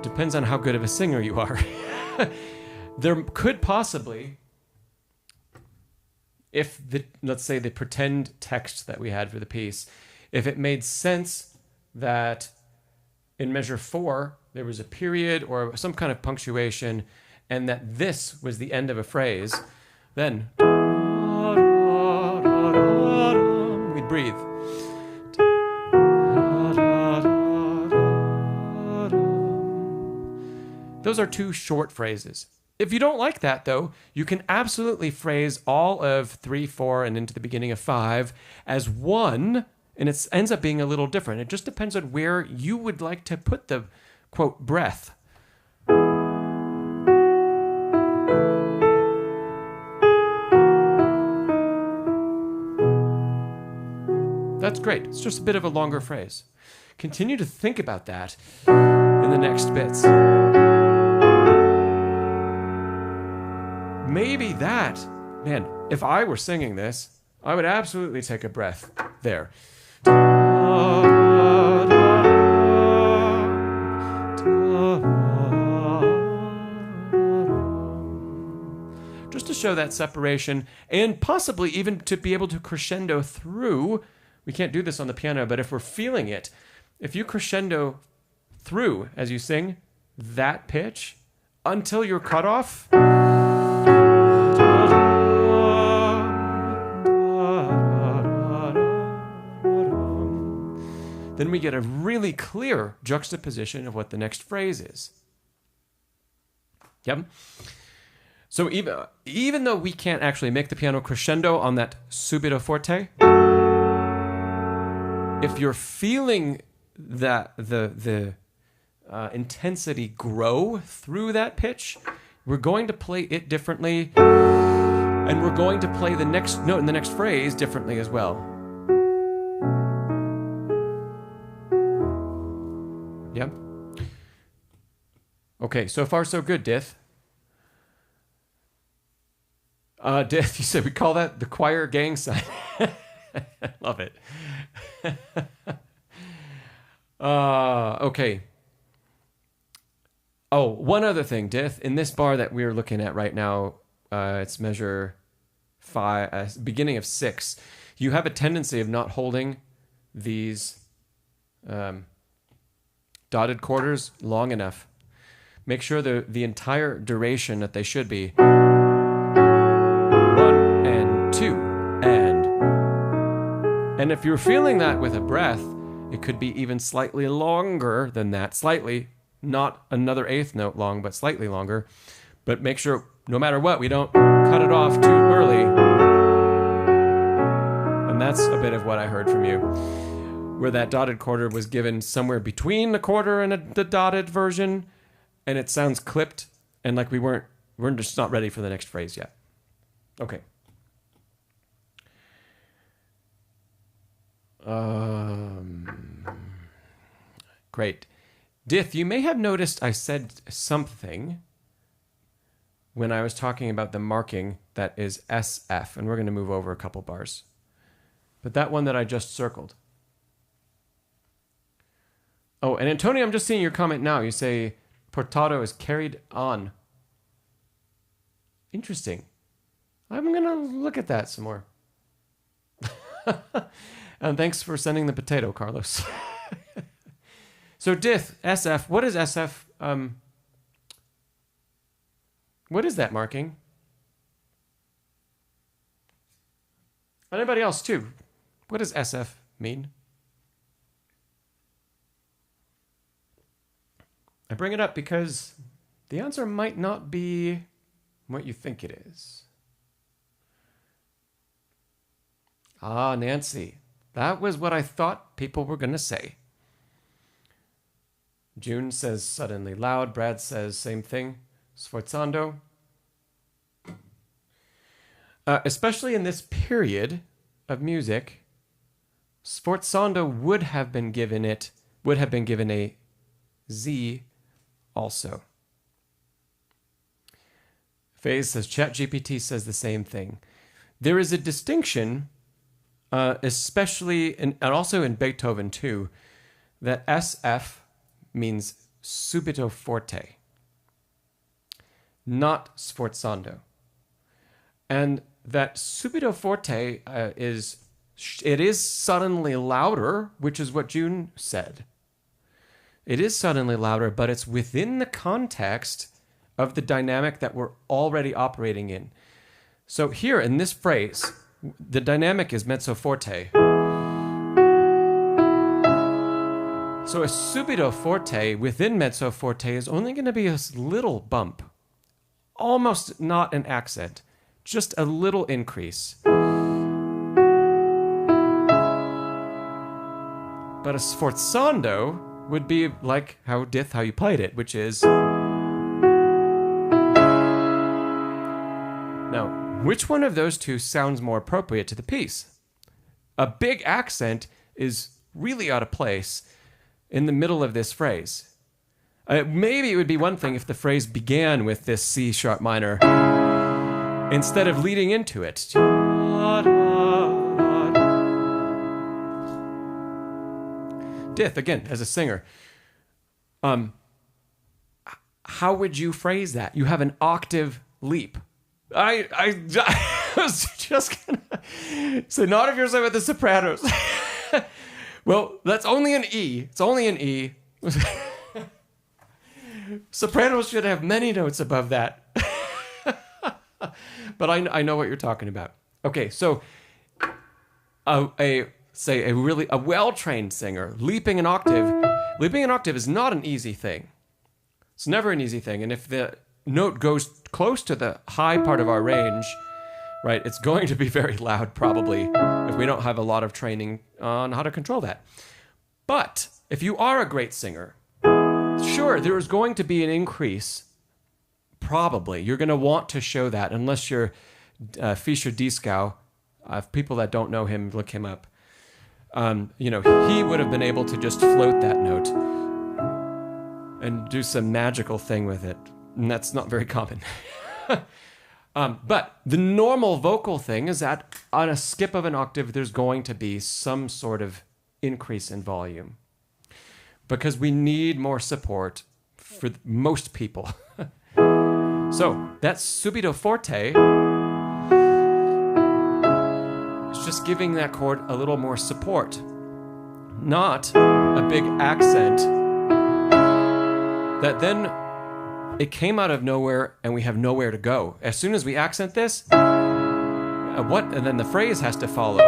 depends on how good of a singer you are. There could possibly, if let's say the pretend text that we had for the piece, if it made sense that in measure 4 there was a period or some kind of punctuation, and that this was the end of a phrase, then we'd breathe. Those are 2 short phrases. If you don't like that, though, you can absolutely phrase all of 3, 4, and into the beginning of 5 as one, and it ends up being a little different. It just depends on where you would like to put the, quote, breath. great. It's just a bit of a longer phrase. Continue to think about that in the next bits. Maybe that, man, if I were singing this, I would absolutely take a breath there. Just to show that separation, and possibly even to be able to crescendo through. We can't do this on the piano, but if we're feeling it, if you crescendo through as you sing that pitch until you're cut off, then we get a really clear juxtaposition of what the next phrase is. Yep. So even though we can't actually make the piano crescendo on that subito forte, if you're feeling that the intensity grow through that pitch, we're going to play it differently, and we're going to play the next note in the next phrase differently as well. Yep. Okay, so far so good, Dith. Dith, you said we call that the choir gang sign. Love it. Okay. Oh, one other thing, Dith. In this bar that we're looking at right now, it's measure 5, beginning of 6. You have a tendency of not holding these dotted quarters long enough. Make sure the entire duration that they should be 1 and 2 and if you're feeling that with a breath, it could be even slightly longer than that. Slightly, not another eighth note long, but slightly longer. But make sure, no matter what, we don't cut it off too early. And that's a bit of what I heard from you, where that dotted quarter was given somewhere between the quarter and the dotted version, and it sounds clipped, and like we're just not ready for the next phrase yet. Okay. Great. Dith, you may have noticed I said something when I was talking about the marking that is SF, and we're going to move over a couple bars. But that one that I just circled. Oh, and Antonio, I'm just seeing your comment now. You say portato is carried on. Interesting. I'm going to look at that some more. And thanks for sending the potato, Carlos. So Dith, SF, what is SF? What is that marking? Anybody else too? What does SF mean? I bring it up because the answer might not be what you think it is. Ah, Nancy. That was what I thought people were going to say. June says suddenly loud. Brad says same thing. Sforzando. Especially in this period of music, sforzando would have been given a Z also. Faze says ChatGPT says the same thing. There is a distinction, especially and also in Beethoven too, that SF means subito forte, not sforzando. And that subito forte is suddenly louder, which is what June said. It is suddenly louder, but it's within the context of the dynamic that we're already operating in. So here in this phrase, the dynamic is mezzo forte. So a subito forte within mezzo forte is only going to be a little bump. Almost not an accent. Just a little increase. But a sforzando would be like how you played it, which is... Now, which one of those two sounds more appropriate to the piece? A big accent is really out of place in the middle of this phrase. Maybe it would be one thing if the phrase began with this C sharp minor instead of leading into it. Dith, again, as a singer, how would you phrase that? You have an octave leap. I was just gonna say, not if you're saying with the sopranos. Well, that's only an E. It's only an E. Sopranos should have many notes above that. But I know what you're talking about. Okay, so a well-trained singer leaping an octave is not an easy thing. It's never an easy thing. And if the note goes close to the high part of our range, right, it's going to be very loud probably if we don't have a lot of training on how to control that. But if you are a great singer, sure, there is going to be an increase. Probably. You're going to want to show that unless you're Fischer Dieskau. People that don't know him, look him up. He would have been able to just float that note and do some magical thing with it. And that's not very common. But the normal vocal thing is that on a skip of an octave, there's going to be some sort of increase in volume because we need more support for most people. So that subito forte is just giving that chord a little more support, not a big accent that then it came out of nowhere and we have nowhere to go. As soon as we accent this, and then the phrase has to follow.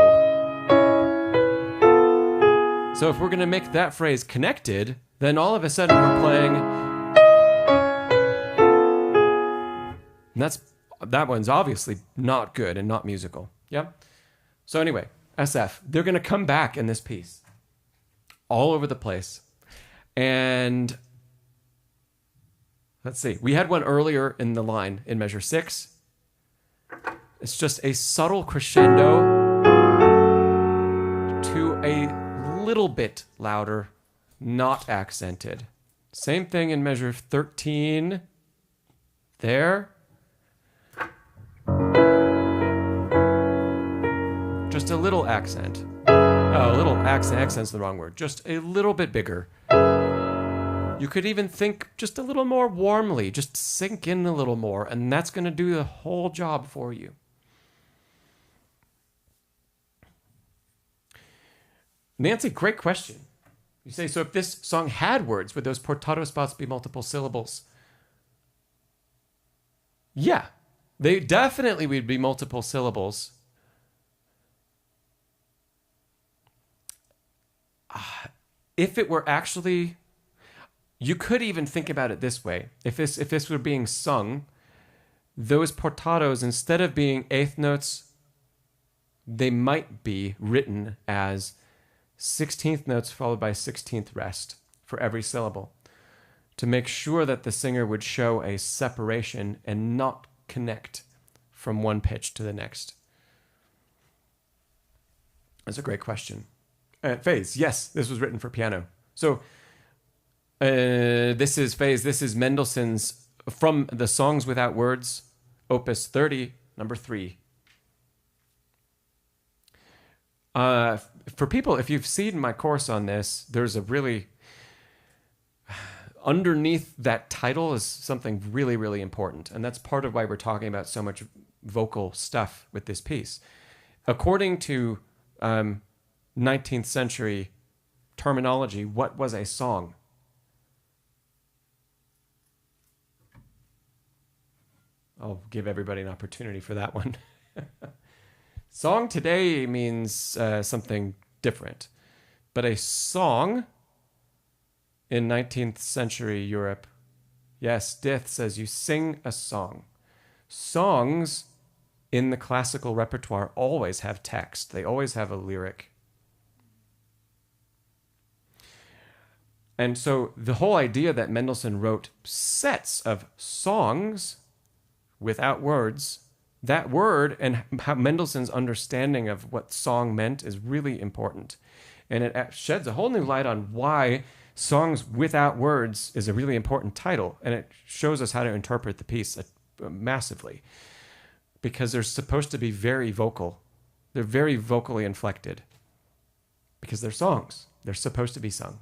So if we're going to make that phrase connected, then all of a sudden we're playing. And that one's obviously not good and not musical. Yeah? So anyway, SF, they're going to come back in this piece all over the place. And let's see. We had one earlier in the line in measure 6. It's just a subtle crescendo to a little bit louder, not accented. Same thing in measure 13. There. Just a little accent. Oh, a little accent. Accent's the wrong word. Just a little bit bigger. You could even think just a little more warmly. Just sink in a little more, and that's going to do the whole job for you. Nancy, great question. You say, so if this song had words, would those portato spots be multiple syllables? Yeah, they definitely would be multiple syllables. If it were actually, you could even think about it this way. If this were being sung, those portatos, instead of being eighth notes, they might be written as 16th notes followed by 16th rest for every syllable, to make sure that the singer would show a separation and not connect from one pitch to the next. That's a great question. Phase, yes, this was written for piano. So this is Phase. This is Mendelssohn's, from the Songs Without Words, Opus 30, number 3. For people, if you've seen my course on this, there's a really, underneath that title is something really, really important. And that's part of why we're talking about so much vocal stuff with this piece. According to 19th century terminology, what was a song? I'll give everybody an opportunity for that one. Song today means something different. But a song in 19th century Europe, yes, Dith says you sing a song. Songs in the classical repertoire always have text. They always have a lyric. And so the whole idea that Mendelssohn wrote sets of songs without words, that word and how Mendelssohn's understanding of what song meant is really important. And it sheds a whole new light on why Songs Without Words is a really important title. And it shows us how to interpret the piece massively. Because they're supposed to be very vocal. They're very vocally inflected. Because they're songs. They're supposed to be sung.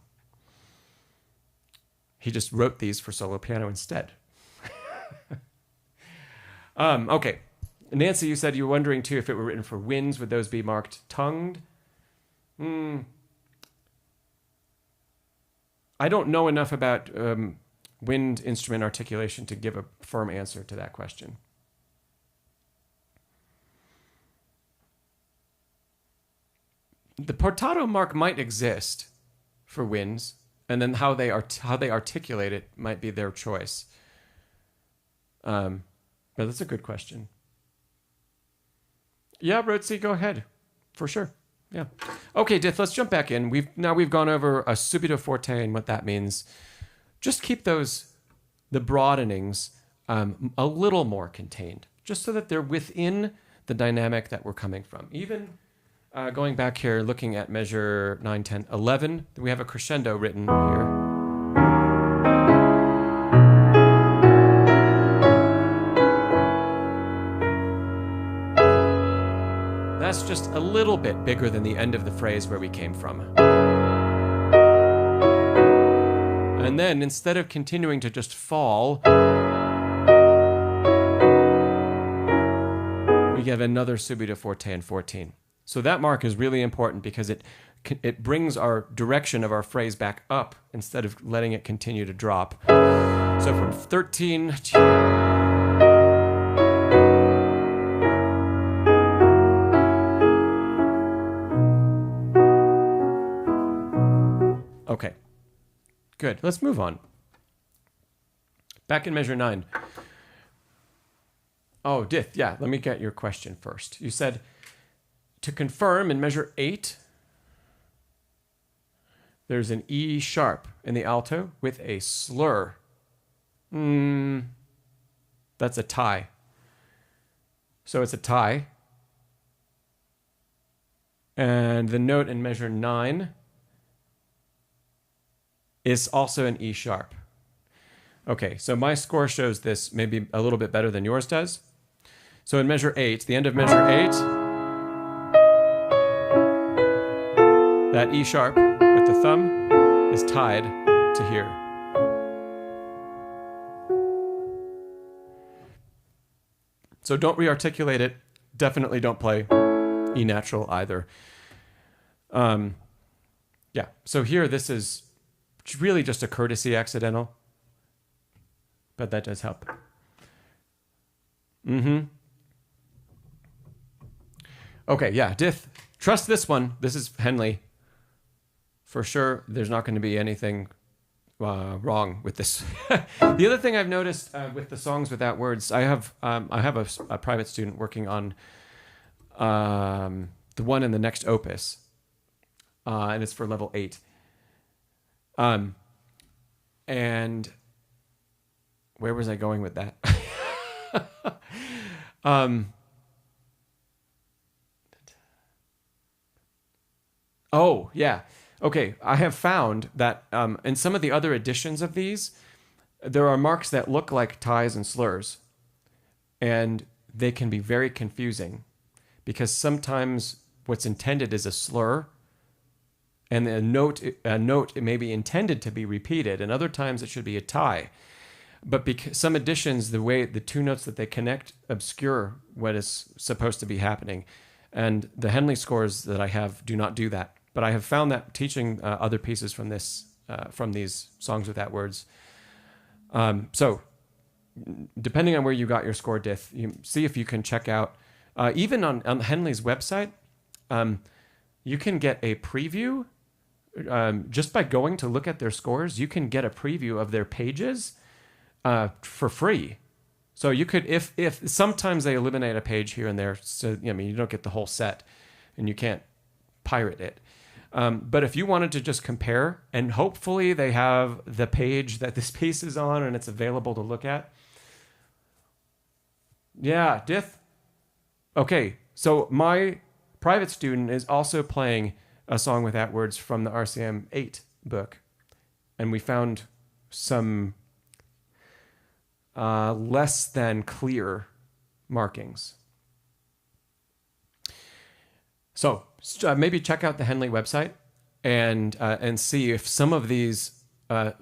He just wrote these for solo piano instead. Okay. Nancy, you said you were wondering too if it were written for winds, would those be marked tongued? I don't know enough about wind instrument articulation to give a firm answer to that question. The portato mark might exist for winds, and then how they articulate it might be their choice. But that's a good question. Yeah, Rotzi, go ahead. For sure. Yeah. Okay, Dith, let's jump back in. We've gone over a subito forte and what that means. Just keep the broadenings a little more contained, just so that they're within the dynamic that we're coming from. Even going back here, looking at measure 9, 10, 11, we have a crescendo written here. That's just a little bit bigger than the end of the phrase where we came from. And then instead of continuing to just fall, we have another subito forte in 14. So that mark is really important because it brings our direction of our phrase back up instead of letting it continue to drop. So from 13 to... Okay, good. Let's move on. Back in measure 9. Oh, Dith, yeah, let me get your question first. You said, to confirm in measure 8, there's an E sharp in the alto with a slur. That's a tie. So it's a tie. And the note in measure 9 is also an E sharp. Okay, so my score shows this maybe a little bit better than yours does. So in measure 8, the end of measure 8, that E sharp with the thumb is tied to here. So don't re-articulate it. Definitely don't play E natural either. Yeah, so here this is really just a courtesy accidental, but that does help. Okay, yeah, Dith, trust this one. This is Henley. For sure, there's not going to be anything wrong with this. The other thing I've noticed with the Songs Without Words, I have a private student working on the one in the next opus, and it's for level 8. And where was I going with that? Oh, yeah. Okay, I have found that in some of the other editions of these, there are marks that look like ties and slurs. And they can be very confusing because sometimes what's intended is a slur, and a note it may be intended to be repeated, and other times it should be a tie. But because some editions, the way the two notes that they connect obscure what is supposed to be happening. And the Henley scores that I have do not do that. But I have found that teaching other pieces from these Songs Without Words. So depending on where you got your score, Dith, you see if you can check out, even on Henley's website, you can get a preview. Just by going to look at their scores, you can get a preview of their pages for free. So you could, if sometimes they eliminate a page here and there, so I mean you don't get the whole set, and you can't pirate it. But if you wanted to just compare, and hopefully they have the page that this piece is on and it's available to look at. Yeah, Dith. Okay, so my private student is also playing a song without words from the RCM 8 book, and we found some less than clear markings. So maybe check out the Henley website and see if some of these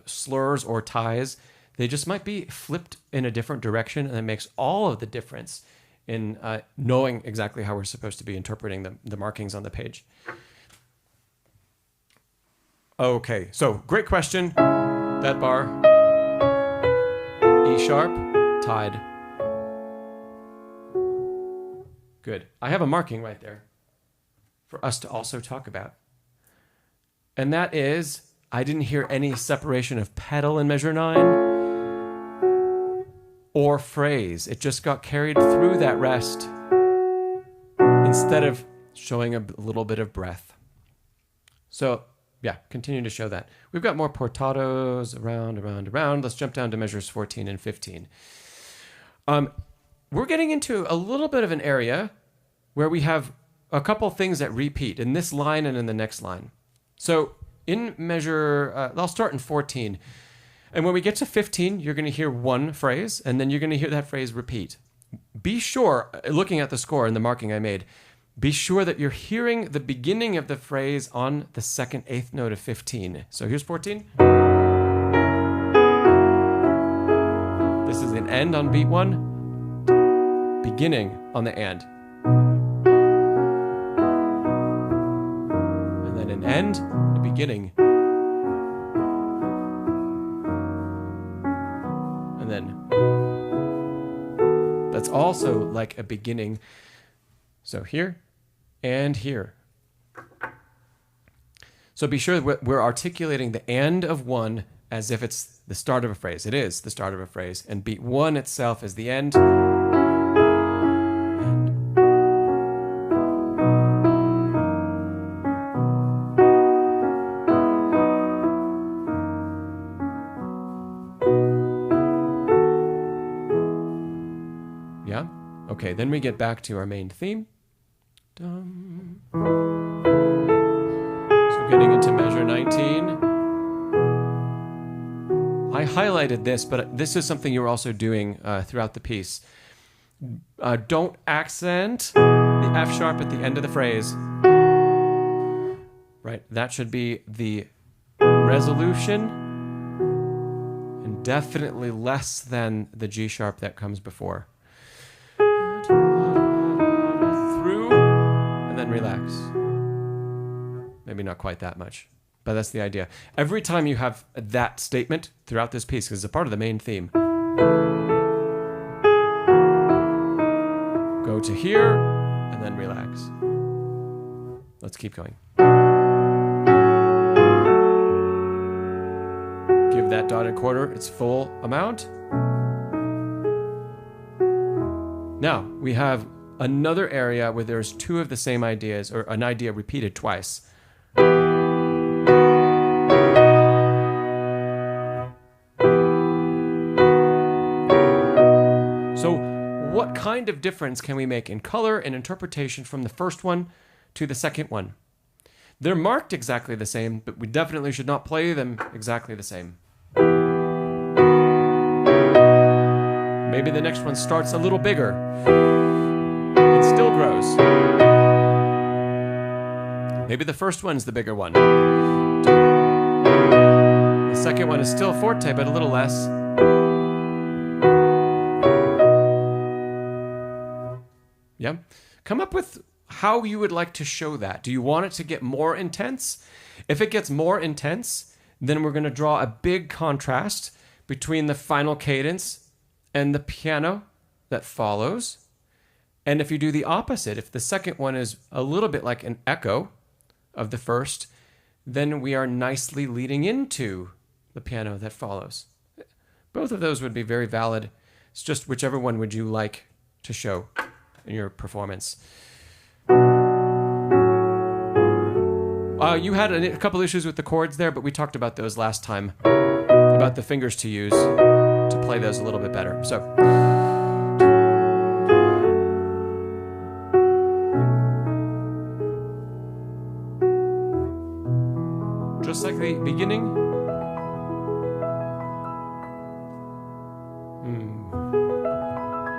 slurs or ties, they just might be flipped in a different direction, and it makes all of the difference in knowing exactly how we're supposed to be interpreting the markings on the page. Okay, so great question. That bar, E sharp, tied. Good. I have a marking right there for us to also talk about. And that is, I didn't hear any separation of pedal in measure 9 or phrase. It just got carried through that rest instead of showing a little bit of breath. So, yeah, continue to show that. We've got more portados around. Let's jump down to measures 14 and 15. We're getting into a little bit of an area where we have a couple things that repeat in this line and in the next line. So in measure, I'll start in 14. And when we get to 15, you're going to hear one phrase, and then you're going to hear that phrase repeat. Be sure, looking at the score and the marking I made, be sure that you're hearing the beginning of the phrase on the second eighth note of 15. So here's 14. This is an end on beat 1, beginning on the and. And then an end, a beginning. And then that's also like a beginning. So here and here. So be sure that we're articulating the end of one as if it's the start of a phrase. It is the start of a phrase. And beat 1 itself is the end. Yeah? Okay, then we get back to our main theme. Dum. So getting into measure 19. I highlighted this, but this is something you're also doing throughout the piece. Don't accent the F sharp at the end of the phrase. Right, that should be the resolution, and definitely less than the G sharp that comes before. And then relax. Maybe not quite that much, but that's the idea. Every time you have that statement throughout this piece, because it's a part of the main theme, go to here and then relax. Let's keep going. Give that dotted quarter its full amount. Now we have another area where there's two of the same ideas, or an idea repeated twice. So what kind of difference can we make in color and interpretation from the first one to the second one? They're marked exactly the same, but we definitely should not play them exactly the same. Maybe the next one starts a little bigger. Still grows. Maybe the first one's the bigger one. The second one is still forte, but a little less. Yeah? Come up with how you would like to show that. Do you want it to get more intense? If it gets more intense, then we're going to draw a big contrast between the final cadence and the piano that follows. And if you do the opposite, if the second one is a little bit like an echo of the first, then we are nicely leading into the piano that follows. Both of those would be very valid. It's just whichever one would you like to show in your performance. You had a couple issues with the chords there, but we talked about those last time, about the fingers to use to play those a little bit better. So. like the beginning.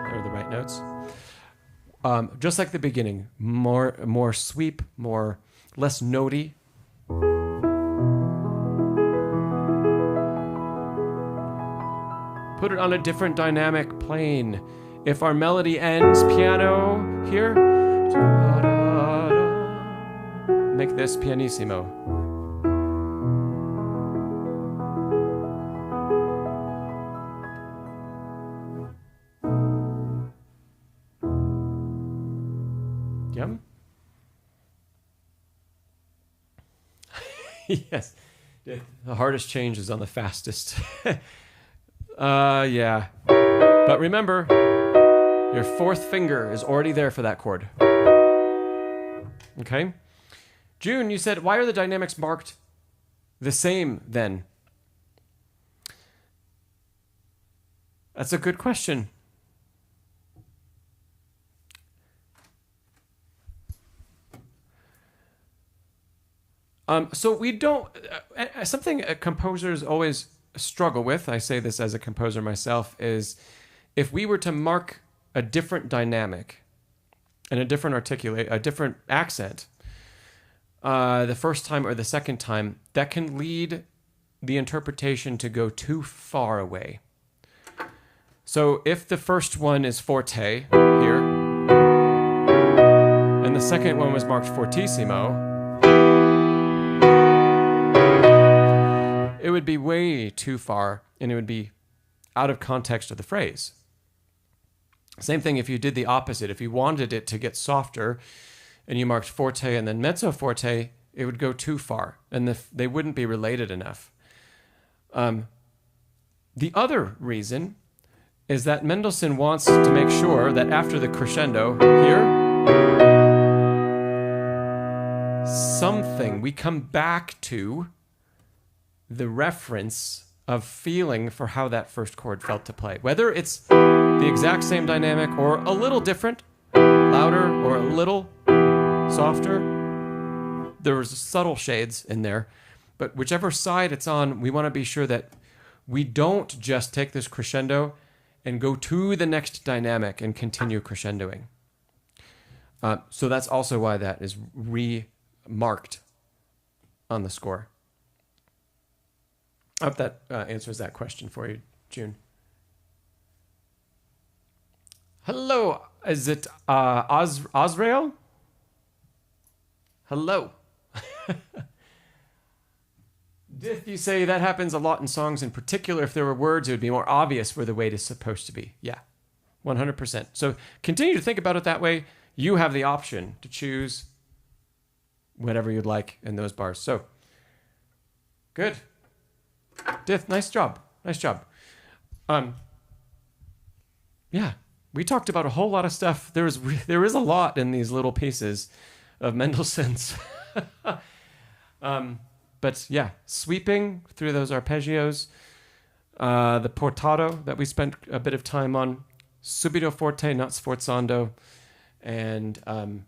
There are the right notes. Just like the beginning, more sweep, less notey. Put it on a different dynamic plane. If our melody ends piano here, make this pianissimo. Yum. Yes. The hardest change is on the fastest. Yeah. But remember, your fourth finger is already there for that chord. Okay? June, you said, why are the dynamics marked the same then? That's a good question. So we don't, something composers always struggle with, I say this as a composer myself, is if we were to mark a different dynamic and a different accent, the first time or the second time, that can lead the interpretation to go too far away. So if the first one is forte here, and the second one was marked fortissimo, it would be way too far, and it would be out of context of the phrase. Same thing if you did the opposite. If you wanted it to get softer, and you marked forte and then mezzo forte, it would go too far, and they wouldn't be related enough. The other reason is that Mendelssohn wants to make sure that after the crescendo here, we come back to the reference of feeling for how that first chord felt to play. Whether it's the exact same dynamic or a little different, louder or a little softer, there's subtle shades in there. But whichever side it's on, we want to be sure that we don't just take this crescendo and go to the next dynamic and continue crescendoing. So that's also why that is remarked on the score. I hope that answers that question for you, June. Hello, is it Osrael? Hello. Dith, you say that happens a lot in songs. In particular, if there were words, it would be more obvious where the weight is supposed to be. Yeah, 100%. So continue to think about it that way. You have the option to choose whatever you'd like in those bars. So, good. Dith, nice job. Nice job. Yeah, we talked about a whole lot of stuff. There is a lot in these little pieces of Mendelssohn's. But yeah, sweeping through those arpeggios, the portato that we spent a bit of time on, subito forte, not sforzando, and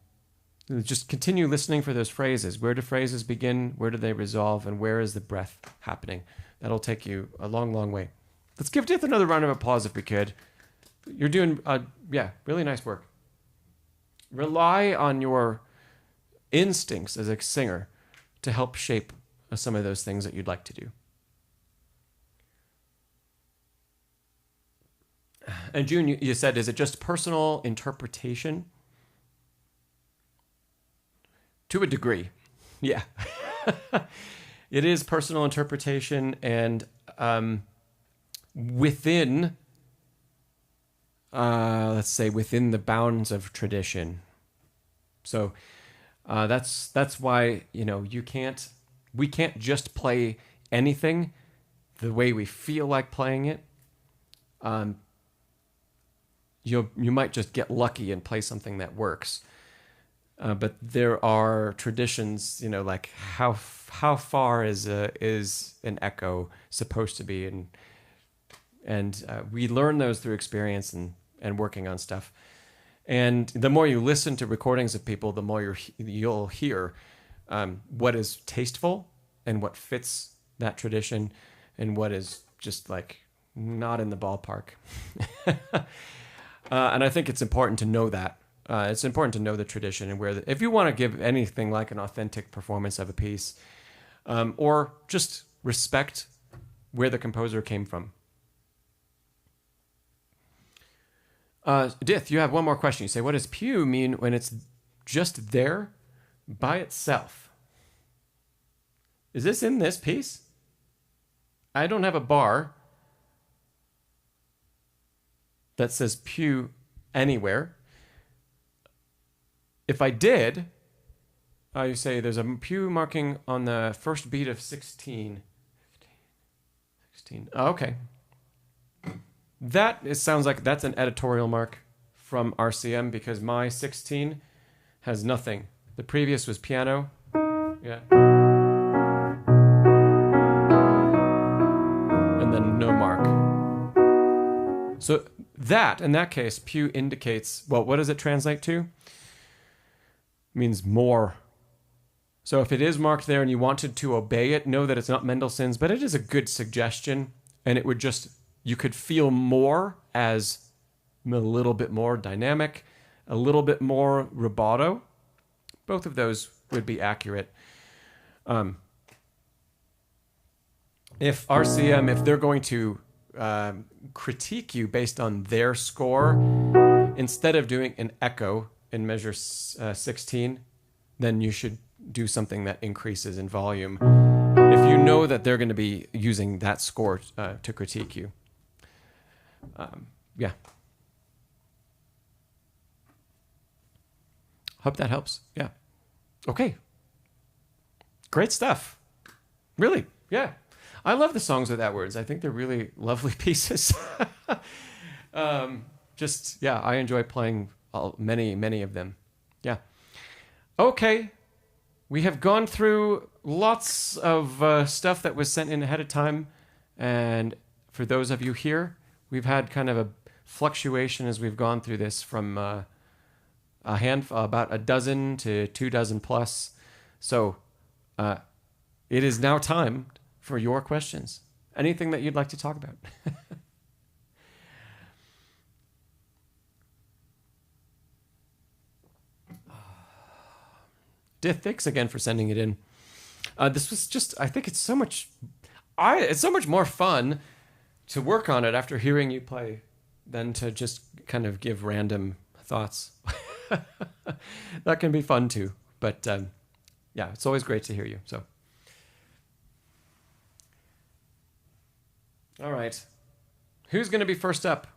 just continue listening for those phrases. Where do phrases begin? Where do they resolve? And where is the breath happening? That'll take you a long, long way. Let's give Dith another round of applause if we could. You're doing, really nice work. Rely on your instincts as a singer to help shape some of those things that you'd like to do. And June, you said, is it just personal interpretation? To a degree, yeah. It is personal interpretation, and within, let's say, within the bounds of tradition. So that's why, we can't just play anything the way we feel like playing it. You might just get lucky and play something that works. But there are traditions, like how far is an echo supposed to be, and we learn those through experience and working on stuff. And the more you listen to recordings of people, the more you'll hear what is tasteful and what fits that tradition and what is just like not in the ballpark. And I think it's important to know that. It's important to know the tradition and if you want to give anything like an authentic performance of a piece, or just respect where the composer came from. Dith, you have one more question. You say, what does pew mean when it's just there by itself? Is this in this piece? I don't have a bar that says pew anywhere. If I did, you say there's a pew marking on the first beat of 16. 16. Oh, okay. Sounds like that's an editorial mark from RCM because my 16 has nothing. The previous was piano. Yeah. And then no mark. So that, in that case, pew indicates, well, what does it translate to? It means more. So if it is marked there and you wanted to obey it, know that it's not Mendelssohn's, but it is a good suggestion. And it would just, you could feel more as a little bit more dynamic, a little bit more rubato. Both of those would be accurate. If RCM, if they're going to critique you based on their score, instead of doing an echo in measure 16, then you should do something that increases in volume if you know that they're going to be using that score to critique you. Yeah. Hope that helps. Yeah. Okay. Great stuff. Really. Yeah. I love the songs without words. I think they're really lovely pieces. Yeah, I enjoy playing many of them. Yeah. Okay. We have gone through lots of stuff that was sent in ahead of time. And for those of you here, we've had kind of a fluctuation as we've gone through this from about a dozen to 24 plus. So it is now time for your questions. Anything that you'd like to talk about? Dith, thanks again for sending it in. This was just, I think it's so much more fun to work on it after hearing you play than to just kind of give random thoughts. That can be fun too. But yeah, it's always great to hear you. So, all right. Who's going to be first up?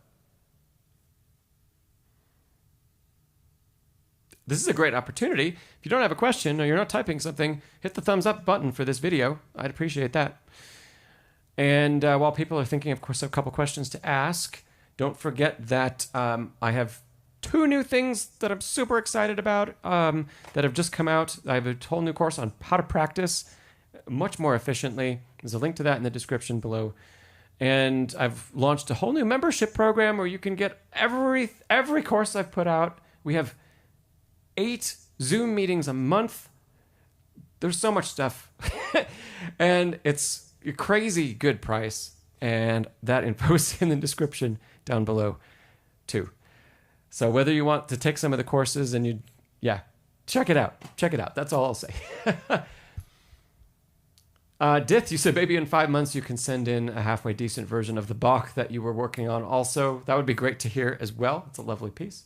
This is a great opportunity. If you don't have a question or you're not typing something, hit the thumbs up button for this video. I'd appreciate that. And while people are thinking, of course, of a couple questions to ask, don't forget that I have 2 new things that I'm super excited about that have just come out. I have a whole new course on how to practice much more efficiently. There's a link to that in the description below. And I've launched a whole new membership program where you can get every course I've put out. We have 8 Zoom meetings a month. There's so much stuff. And it's a crazy good price. And that info is in the description down below too. So whether you want to take some of the courses and check it out. Check it out. That's all I'll say. Dith, you said maybe in 5 months you can send in a halfway decent version of the Bach that you were working on also. That would be great to hear as well. It's a lovely piece.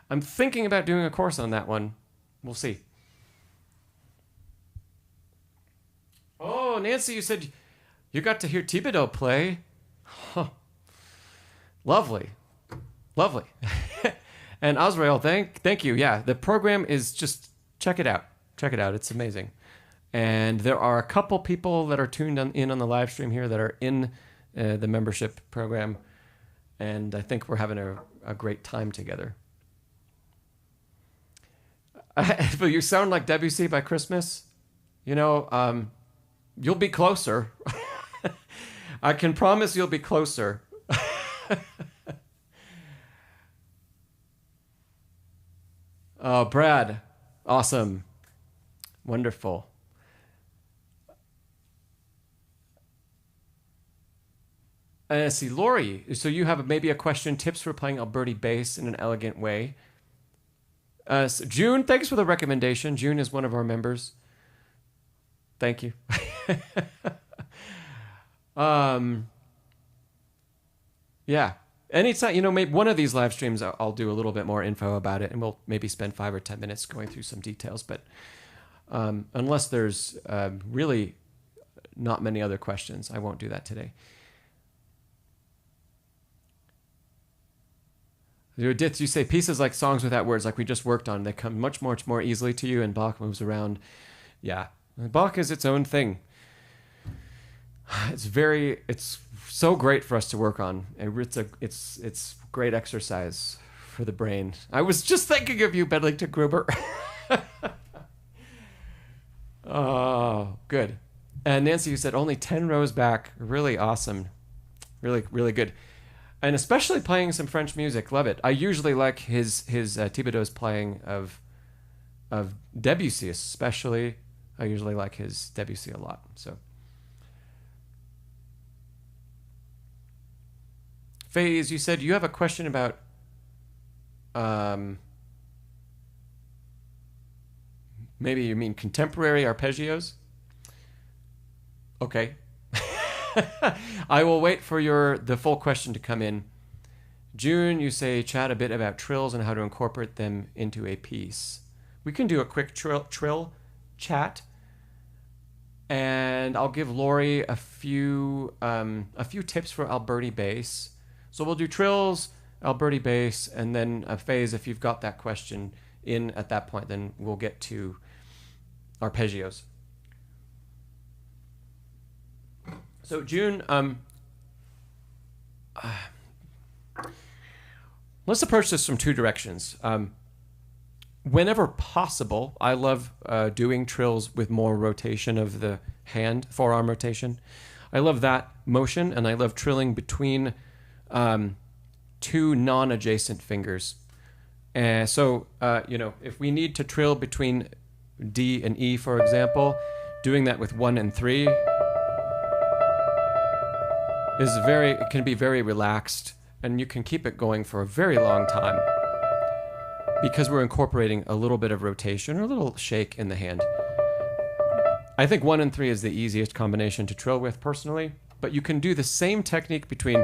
I'm thinking about doing a course on that one. We'll see. Oh, Nancy, you said you got to hear Thibodeau play. Huh. Lovely. Lovely. And Azrael, thank you. Yeah, the program is just, check it out. Check it out. It's amazing. And there are a couple people that are tuned in on the live stream here that are in the membership program. And I think we're having a great time together. But you sound like Debussy by Christmas. You know, you'll be closer. I can promise you'll be closer. Oh, Brad. Awesome. Wonderful. See, Lauri, so you have maybe a question, tips for playing Alberti bass in an elegant way. So June, thanks for the recommendation. June is one of our members. Thank you. Yeah. Anytime, maybe one of these live streams, I'll do a little bit more info about it, and we'll maybe spend 5 or 10 minutes going through some details. But unless there's really not many other questions, I won't do that today. Dith, you say pieces like songs without words, like we just worked on, they come much more easily to you, and Bach moves around. Yeah, Bach is its own thing. It's so great for us to work on. It's great exercise for the brain. I was just thinking of you, Bedlington Gruber. Oh, good. And Nancy, you said only 10 rows back. Really awesome. Really, really good. And especially playing some French music. Love it. I usually like his Thibodeau's playing of Debussy, especially. I usually like his Debussy a lot. So, Faze, you said you have a question about maybe you mean contemporary arpeggios? Okay. I will wait for the full question to come in. June, you say chat a bit about trills and how to incorporate them into a piece. We can do a quick trill chat, and I'll give Lauri a few tips for Alberti bass. So we'll do trills, Alberti bass, and then a phase. If you've got that question in at that point, then we'll get to arpeggios. So June, let's approach this from two directions. Whenever possible, I love doing trills with more rotation of the hand, forearm rotation. I love that motion, and I love trilling between two non-adjacent fingers. So, if we need to trill between D and E, for example, doing that with 1 and 3 it can be very relaxed, and you can keep it going for a very long time because we're incorporating a little bit of rotation or a little shake in the hand. I think 1 and 3 is the easiest combination to trill with personally, but you can do the same technique between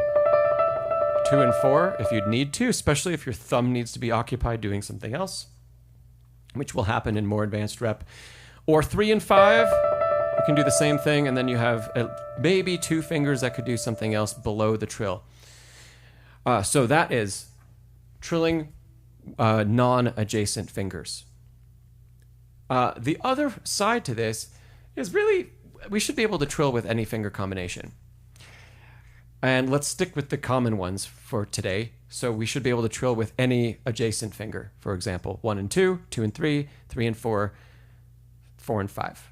2 and 4 if you'd need to, especially if your thumb needs to be occupied doing something else, which will happen in more advanced rep. Or 3 and 5, you can do the same thing, and then you have maybe 2 fingers that could do something else below the trill. So that is trilling non-adjacent fingers. The other side to this is really, we should be able to trill with any finger combination. And let's stick with the common ones for today. So we should be able to trill with any adjacent finger. For example, 1 and 2, 2 and 3, 3 and 4, 4 and 5.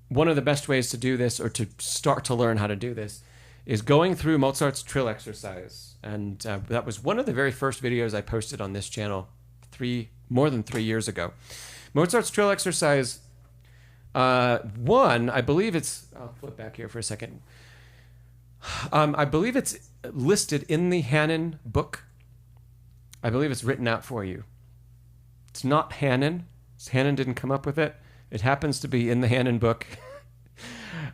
One of the best ways to do this, or to start to learn how to do this, is going through Mozart's trill exercise. And that was one of the very first videos I posted on this channel more than 3 years ago. Mozart's trill exercise 1, I believe I'll flip back here for a second. I believe it's listed in the Hannon book. I believe it's written out for you. It's not Hannon. Hannon didn't come up with it. It happens to be in the Hannon book,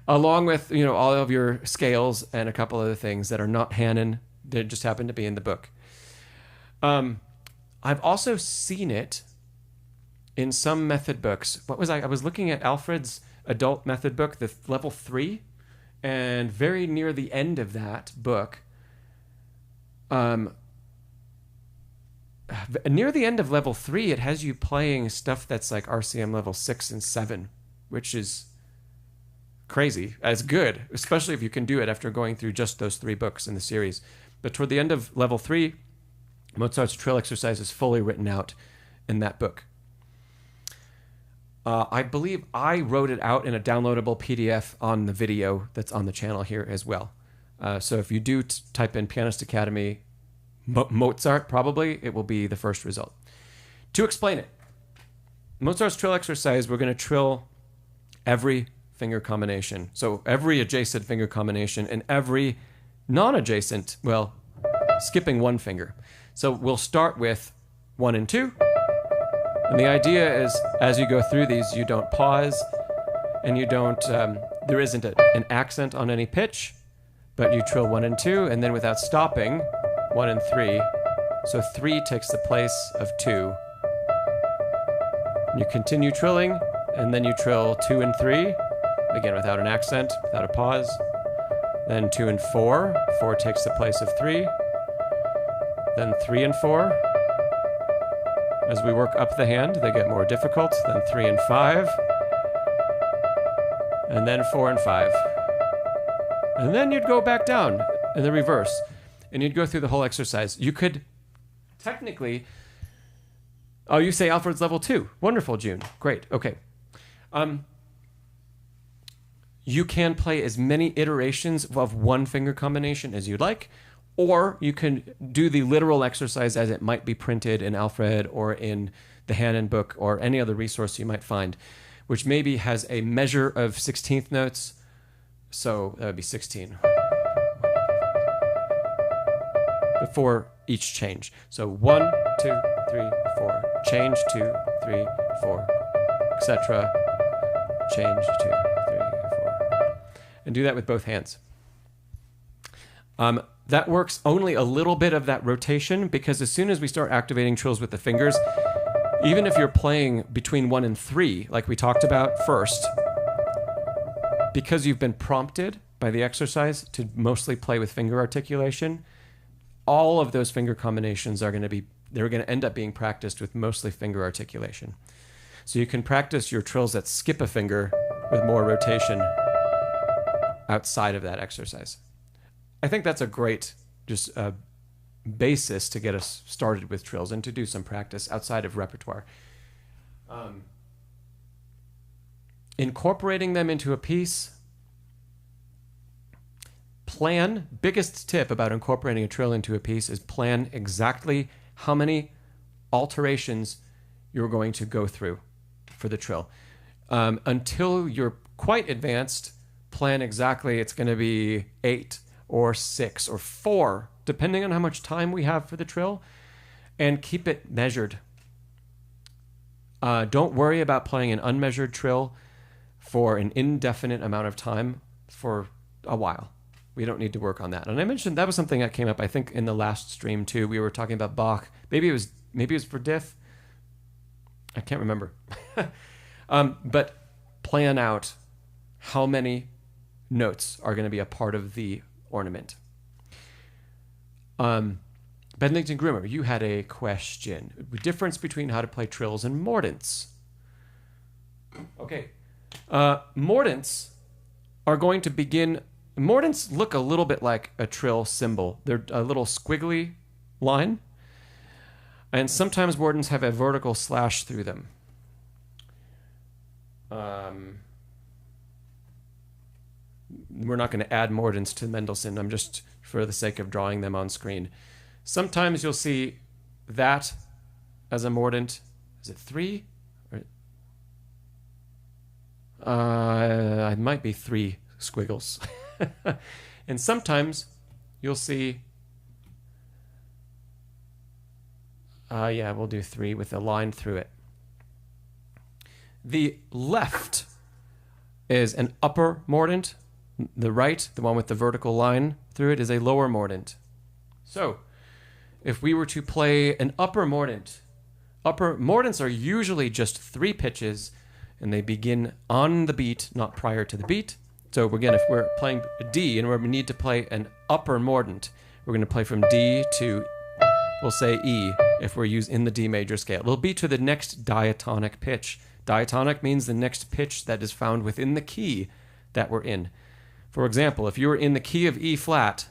along with all of your scales and a couple other things that are not Hannon. They just happen to be in the book. I've also seen it in some method books. I was looking at Alfred's adult method book, the level 3, and very near the end of that book, near the end of level 3, it has you playing stuff that's like RCM level 6 and 7, which is crazy. It's good, especially if you can do it after going through just those 3 books in the series. But toward the end of level 3, Mozart's trill exercise is fully written out in that book. I believe I wrote it out in a downloadable PDF on the video that's on the channel here as well. So if you do type in Pianist Academy Mozart, probably it will be the first result. To explain it, Mozart's trill exercise, we're going to trill every finger combination. So every adjacent finger combination and every non-adjacent, well, skipping one finger. So we'll start with 1 and 2. And the idea is, as you go through these, you don't pause, and you don't, there isn't an accent on any pitch, but you trill 1 and 2, and then without stopping, 1 and 3. So 3 takes the place of 2. You continue trilling, and then you trill 2 and 3, again without an accent, without a pause. Then 2 and 4. 4 takes the place of 3. Then 3 and 4. As we work up the hand, they get more difficult. Then 3 and 5. And then 4 and 5. And then you'd go back down in the reverse. And you'd go through the whole exercise. You could technically... Oh, you say Alfred's level 2. Wonderful, June. Great. Okay. You can play as many iterations of one finger combination as you'd like, or you can do the literal exercise as it might be printed in Alfred or in the Hannon book or any other resource you might find, which maybe has a measure of 16th notes. So that would be 16 before each change. So 1, 2, 3, 4, change 2, 3, 4, etc. Change 2, 3, 4. And do that with both hands. That works only a little bit of that rotation, because as soon as we start activating trills with the fingers, even if you're playing between 1 and 3, like we talked about first, because you've been prompted by the exercise to mostly play with finger articulation, all of those finger combinations are going to end up being practiced with mostly finger articulation. So you can practice your trills that skip a finger with more rotation outside of that exercise. I think that's a great basis to get us started with trills and to do some practice outside of repertoire. Incorporating them into a piece. Biggest tip about incorporating a trill into a piece is plan exactly how many alterations you're going to go through for the trill. Until you're quite advanced, plan exactly it's going to be 8 or 6 or 4, depending on how much time we have for the trill, and keep it measured. Don't worry about playing an unmeasured trill for an indefinite amount of time for a while. We don't need to work on that. And I mentioned that was something that came up, I think, in the last stream too. We were talking about Bach. Maybe it was for Dith. I can't remember. But plan out how many notes are going to be a part of the ornament. Bedlington Grimmer, you had a question. The difference between how to play trills and mordents. Okay. Mordents are going to begin... Mordents look a little bit like a trill symbol. They're a little squiggly line. And sometimes mordents have a vertical slash through them. We're not going to add mordents to Mendelssohn. I'm just for the sake of drawing them on screen. Sometimes you'll see that as a mordent. Is it 3? It might be 3 squiggles. And sometimes you'll see, yeah, we'll do 3 with a line through it. The left is an upper mordent. The right, the one with the vertical line through it, is a lower mordent. So, if we were to play an upper mordents are usually just 3 pitches, and they begin on the beat, not prior to the beat. So again, if we're playing D and we need to play an upper mordent, we're going to play from D to, we'll say E, if we're in the D major scale. It'll be to the next diatonic pitch. Diatonic means the next pitch that is found within the key that we're in. For example, if you were in the key of E flat,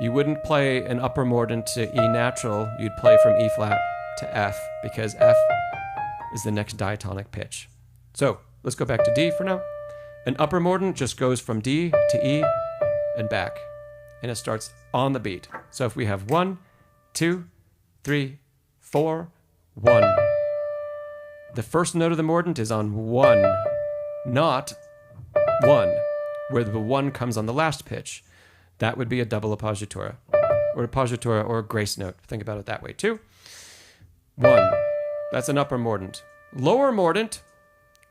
you wouldn't play an upper mordent to E natural. You'd play from E flat to F, because F is the next diatonic pitch. So let's go back to D for now. An upper mordent just goes from D to E and back, and it starts on the beat. So if we have 1, 2, 3, 4, 1. The first note of the mordent is on 1, not 1, where the 1 comes on the last pitch. that would be a double appoggiatura, or appoggiatura, or a grace note. Think about it that way too. 1, that's an upper mordant. Lower mordant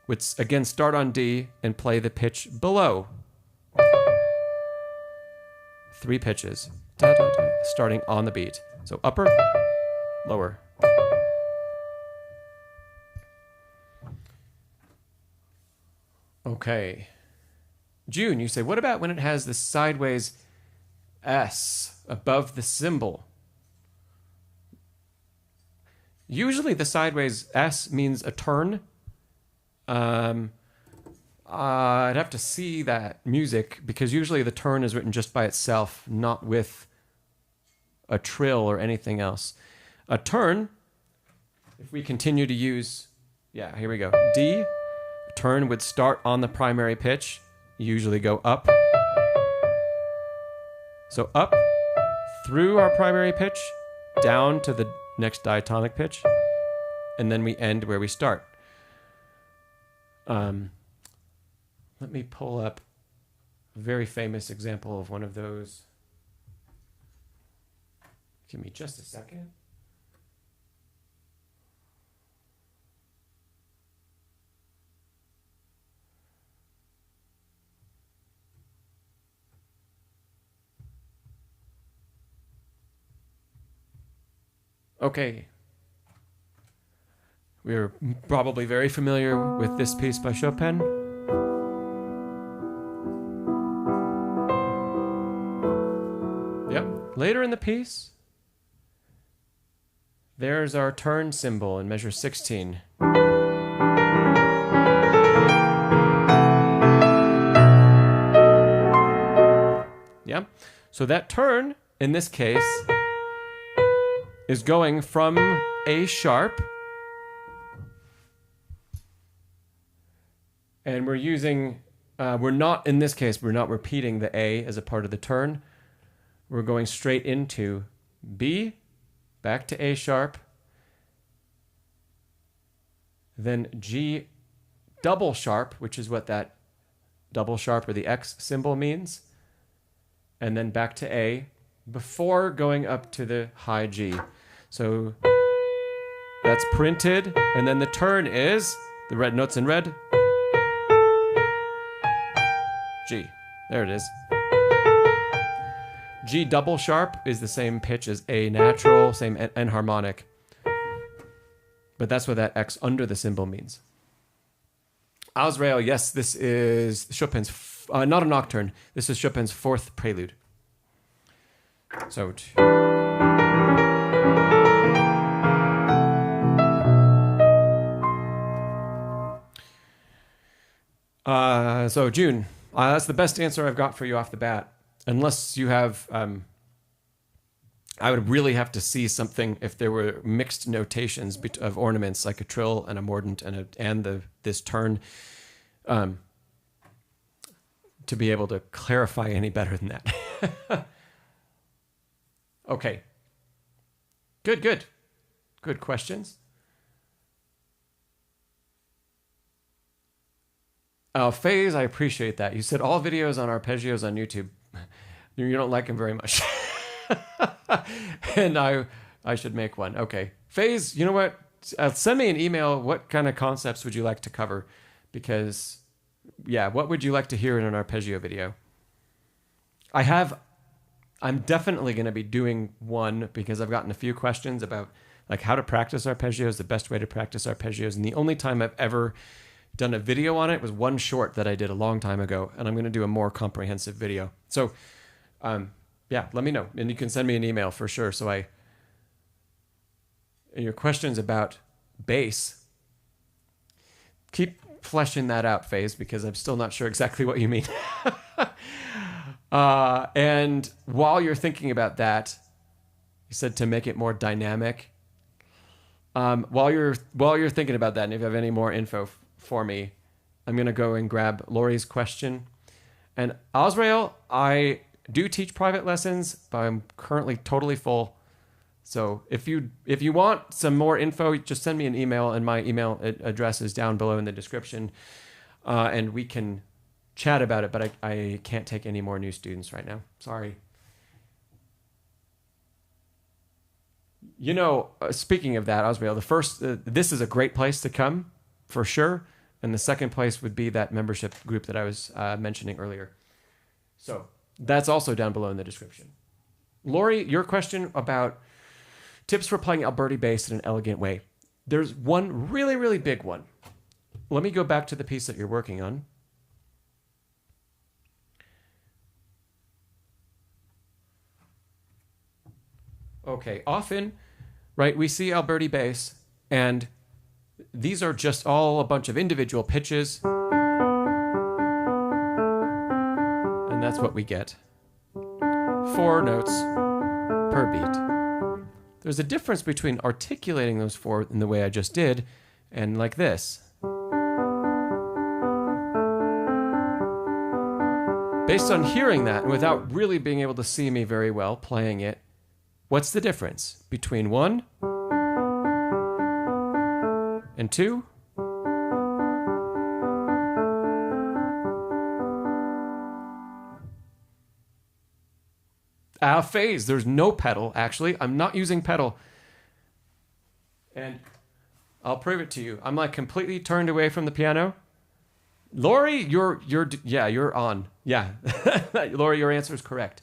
would again start on D and play the pitch below. 3 pitches, da, da, da, starting on the beat. So upper, lower. Okay. June, you say, what about when it has the sideways S above the symbol? Usually the sideways S means a turn. I'd have to see that music, because usually the turn is written just by itself, not with a trill or anything else. A turn, if we continue to use, yeah, here we go. D, turn would start on the primary pitch, usually go up. So up through our primary pitch, down to the next diatonic pitch, and then we end where we start. Let me pull up a very famous example of one of those. Give me just a second. Okay. We're probably very familiar with this piece by Chopin. Yep. Later in the piece, there's our turn symbol in measure 16. Yeah. So that turn, in this case, is going from A sharp, and we're using, we're not, in this case, we're not repeating the A as a part of the turn. We're going straight into B, back to A sharp, then G double sharp, which is what that double sharp or the X symbol means, and then back to A before going up to the high G. So that's printed, and then the turn is the red notes in red. G. There it is. G double sharp is the same pitch as A natural, same enharmonic. But that's what that X under the symbol means. Ausrael, yes, this is Chopin's, not a nocturne. This is Chopin's 4th prelude. So, June, that's the best answer I've got for you off the bat. Unless you have, I would really have to see something if there were mixed notations of ornaments, like a trill and a mordant and this turn, to be able to clarify any better than that. Okay. Good questions. Faze, I appreciate that. You said all videos on arpeggios on YouTube. You don't like them very much. And I should make one. Okay. Faze, you know what? Send me an email. What kind of concepts would you like to cover? Because, yeah, what would you like to hear in an arpeggio video? I'm definitely going to be doing one because I've gotten a few questions about like how to practice arpeggios, the best way to practice arpeggios. And the only time I've ever done a video on it was one short that I did a long time ago. And I'm going to do a more comprehensive video. So, yeah, let me know. And you can send me an email for sure. And your questions about bass, keep fleshing that out, Faze, because I'm still not sure exactly what you mean. And while you're thinking about that, you said to make it more dynamic. While you're thinking about that, and if you have any more info for me, I'm going to go and grab Lauri's question. And Azrael, I do teach private lessons, but I'm currently totally full. So if you want some more info, just send me an email, and my email address is down below in the description, and we can chat about it, but I can't take any more new students right now. Sorry. You know, speaking of that, Oswald, the first, this is a great place to come for sure. And the second place would be that membership group that I was mentioning earlier. So that's also down below in the description. Lauri, your question about tips for playing Alberti bass in an elegant way. There's one really, really big one. Let me go back to the piece that you're working on. Okay, often, right, we see Alberti bass, and these are just all a bunch of individual pitches. And that's what we get. 4 notes per beat. There's a difference between articulating those 4 in the way I just did and like this. Based on hearing that and without really being able to see me very well playing it, what's the difference between 1 and 2? Phase. There's no pedal, actually. I'm not using pedal. And I'll prove it to you. I'm like completely turned away from the piano. Lauri, you're on. Yeah. Lauri, your answer is correct.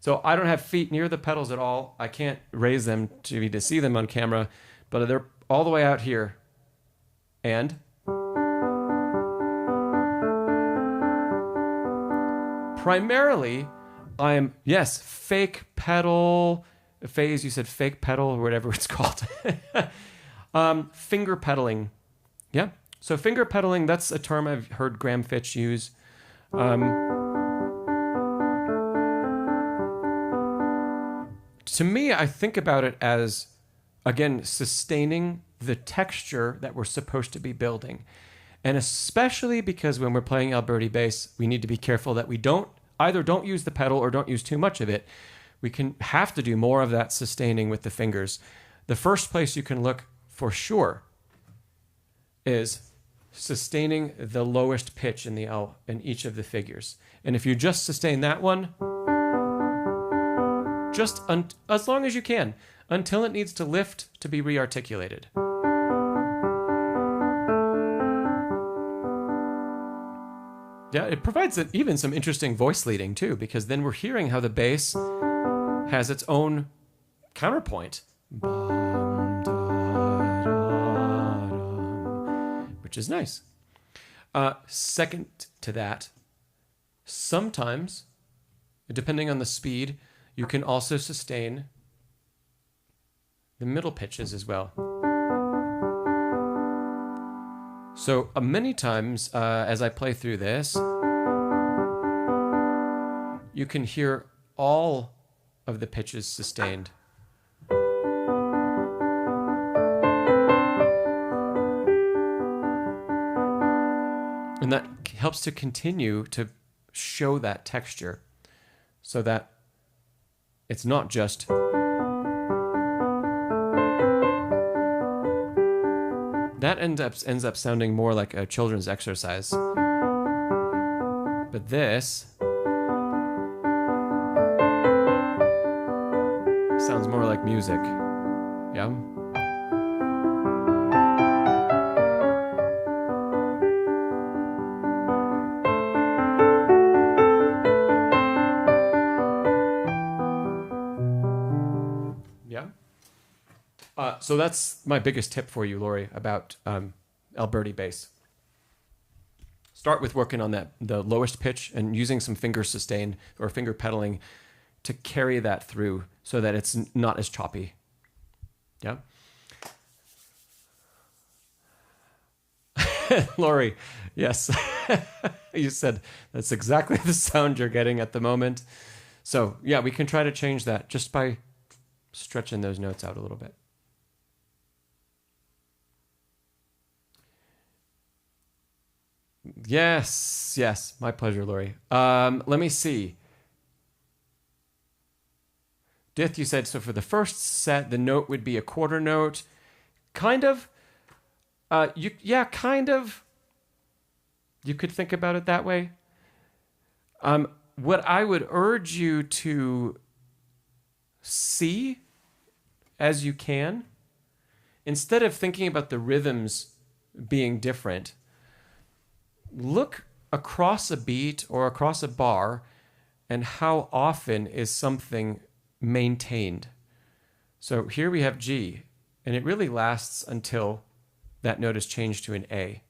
So I don't have feet near the pedals at all. I can't raise them to see them on camera, but they're all the way out here. And primarily, I'm, yes, fake pedal, phase, you said fake pedal or whatever it's called. Finger pedaling. Yeah. So finger pedaling, that's a term I've heard Graham Fitch use. To me, I think about it as, again, sustaining the texture that we're supposed to be building. And especially because when we're playing Alberti bass, we need to be careful that we don't use the pedal or don't use too much of it. We can have to do more of that sustaining with the fingers. The first place you can look for sure is sustaining the lowest pitch in each of the figures. And if you just sustain that one, just as long as you can, until it needs to lift to be rearticulated. Yeah, it provides even some interesting voice leading too, because then we're hearing how the bass has its own counterpoint, which is nice. Second to that, sometimes, depending on the speed, you can also sustain the middle pitches as well. So many times as I play through this, you can hear all of the pitches sustained. And that helps to continue to show that texture so that it's not just that ends up sounding more like a children's exercise. But this sounds more like music. Yeah. So that's my biggest tip for you, Lauri, about Alberti bass. Start with working on the lowest pitch and using some finger sustain or finger pedaling to carry that through so that it's not as choppy. Yeah. Lauri, yes. You said that's exactly the sound you're getting at the moment. So yeah, we can try to change that just by stretching those notes out a little bit. Yes, my pleasure, Lauri. Let me see. Dith, you said, so for the first set, the note would be a quarter note. Kind of. Kind of. You could think about it that way. What I would urge you to see as you can, instead of thinking about the rhythms being different, look across a beat or across a bar and how often is something maintained. So here we have G, and it really lasts until that note is changed to an A.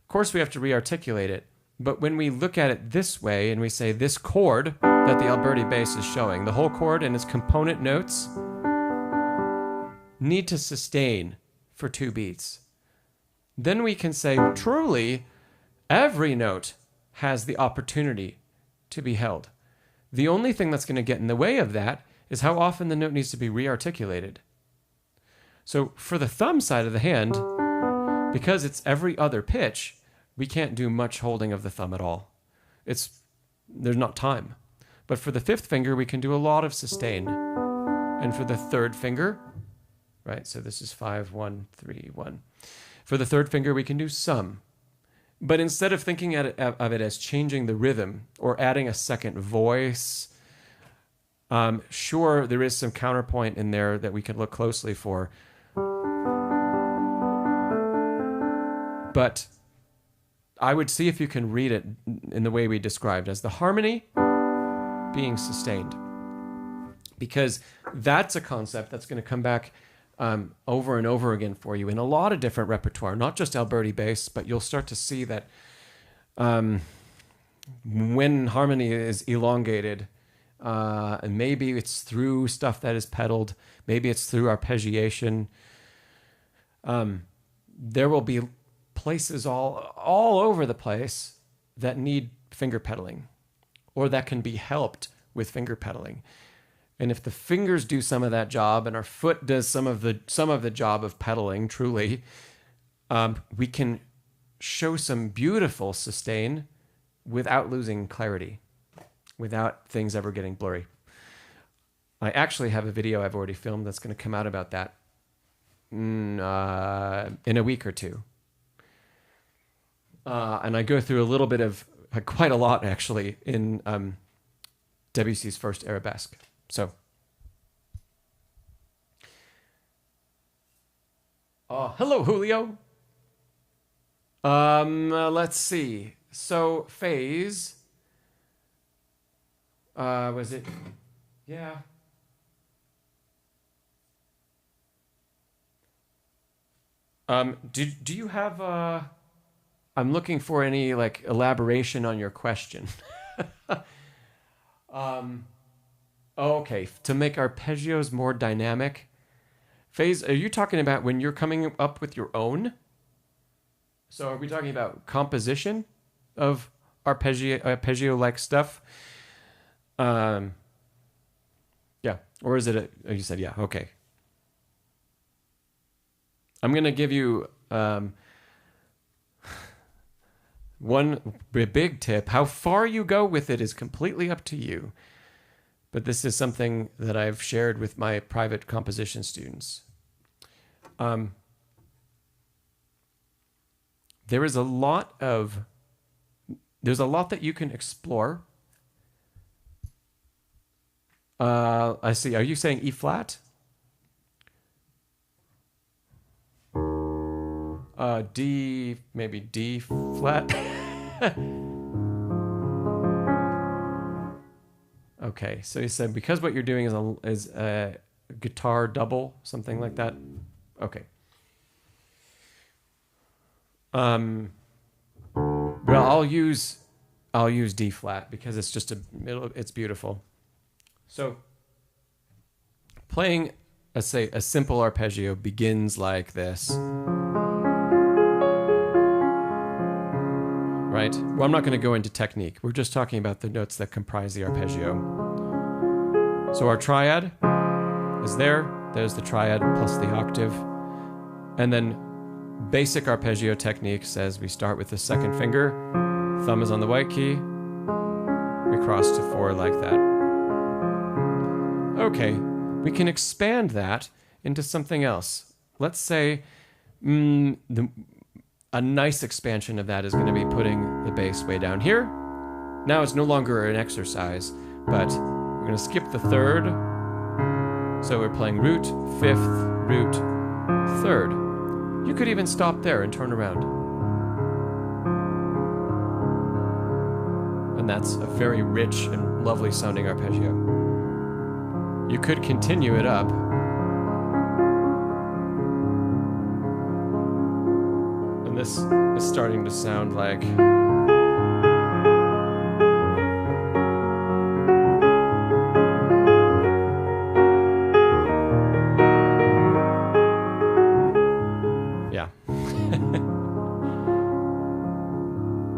Of course, we have to re-articulate it, but when we look at it this way and we say this chord that the Alberti bass is showing, the whole chord and its component notes need to sustain for 2 beats. Then we can say, truly, every note has the opportunity to be held. The only thing that's going to get in the way of that is how often the note needs to be re-articulated. So for the thumb side of the hand, because it's every other pitch, we can't do much holding of the thumb at all. There's not time. But for the 5th finger, we can do a lot of sustain. And for the 3rd finger, right, so this is 5, 1, 3, 1. For the 3rd finger, we can do some. But instead of thinking of it as changing the rhythm or adding a second voice, sure, there is some counterpoint in there that we can look closely for. But I would see if you can read it in the way we described, as the harmony being sustained. Because that's a concept that's going to come back over and over again for you in a lot of different repertoire, not just Alberti bass, but you'll start to see that when harmony is elongated, and maybe it's through stuff that is pedaled, maybe it's through arpeggiation, there will be places all over the place that need finger pedaling, or that can be helped with finger pedaling. And if the fingers do some of that job and our foot does some of the job of pedaling, truly, we can show some beautiful sustain without losing clarity, without things ever getting blurry. I actually have a video I've already filmed that's going to come out about that in a week or two. And I go through a little bit of, quite a lot actually, in Debussy's first arabesque. So, hello, Julio. Let's see. So, phase. Was it? Yeah. Do you have I'm looking for any elaboration on your question. Okay, to make arpeggios more dynamic. Phase, are you talking about when you're coming up with your own? So are we talking about composition of arpeggio-like stuff? Yeah, or is it you said, yeah, okay. I'm going to give you one big tip. How far you go with it is completely up to you. But this is something that I've shared with my private composition students. There's a lot that you can explore. I see. Are you saying E flat? D, maybe D flat. Okay, so you said because what you're doing is a guitar double, something like that. Okay. Well, I'll use D flat because it's just it's beautiful. So playing a simple arpeggio begins like this. Right? Well, I'm not going to go into technique. We're just talking about the notes that comprise the arpeggio. So our triad is there. There's the triad plus the octave. And then basic arpeggio technique says we start with the 2nd finger. Thumb is on the white key. We cross to 4 like that. Okay, we can expand that into something else. Let's say a nice expansion of that is going to be putting the bass way down here Now it's no longer an exercise, but we're going to skip the third. So we're playing root, fifth, root, third. You could even stop there and turn around. And that's a very rich and lovely sounding arpeggio. You could continue it up. And this is starting to sound like...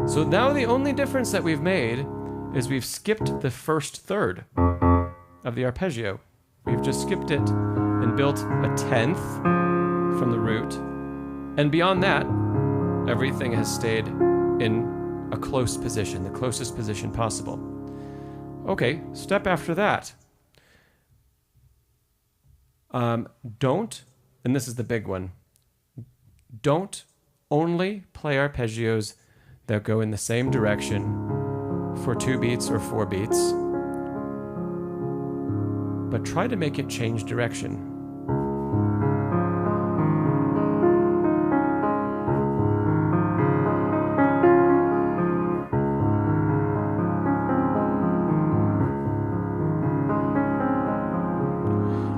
So now the only difference that we've made is we've skipped the first third of the arpeggio. We've just skipped it and built a tenth from the root. And beyond that, everything has stayed in a close position, the closest position possible. Okay, step after that. Don't, and this is the big one, don't only play arpeggios that go in the same direction for 2 beats or 4 beats, but try to make it change direction.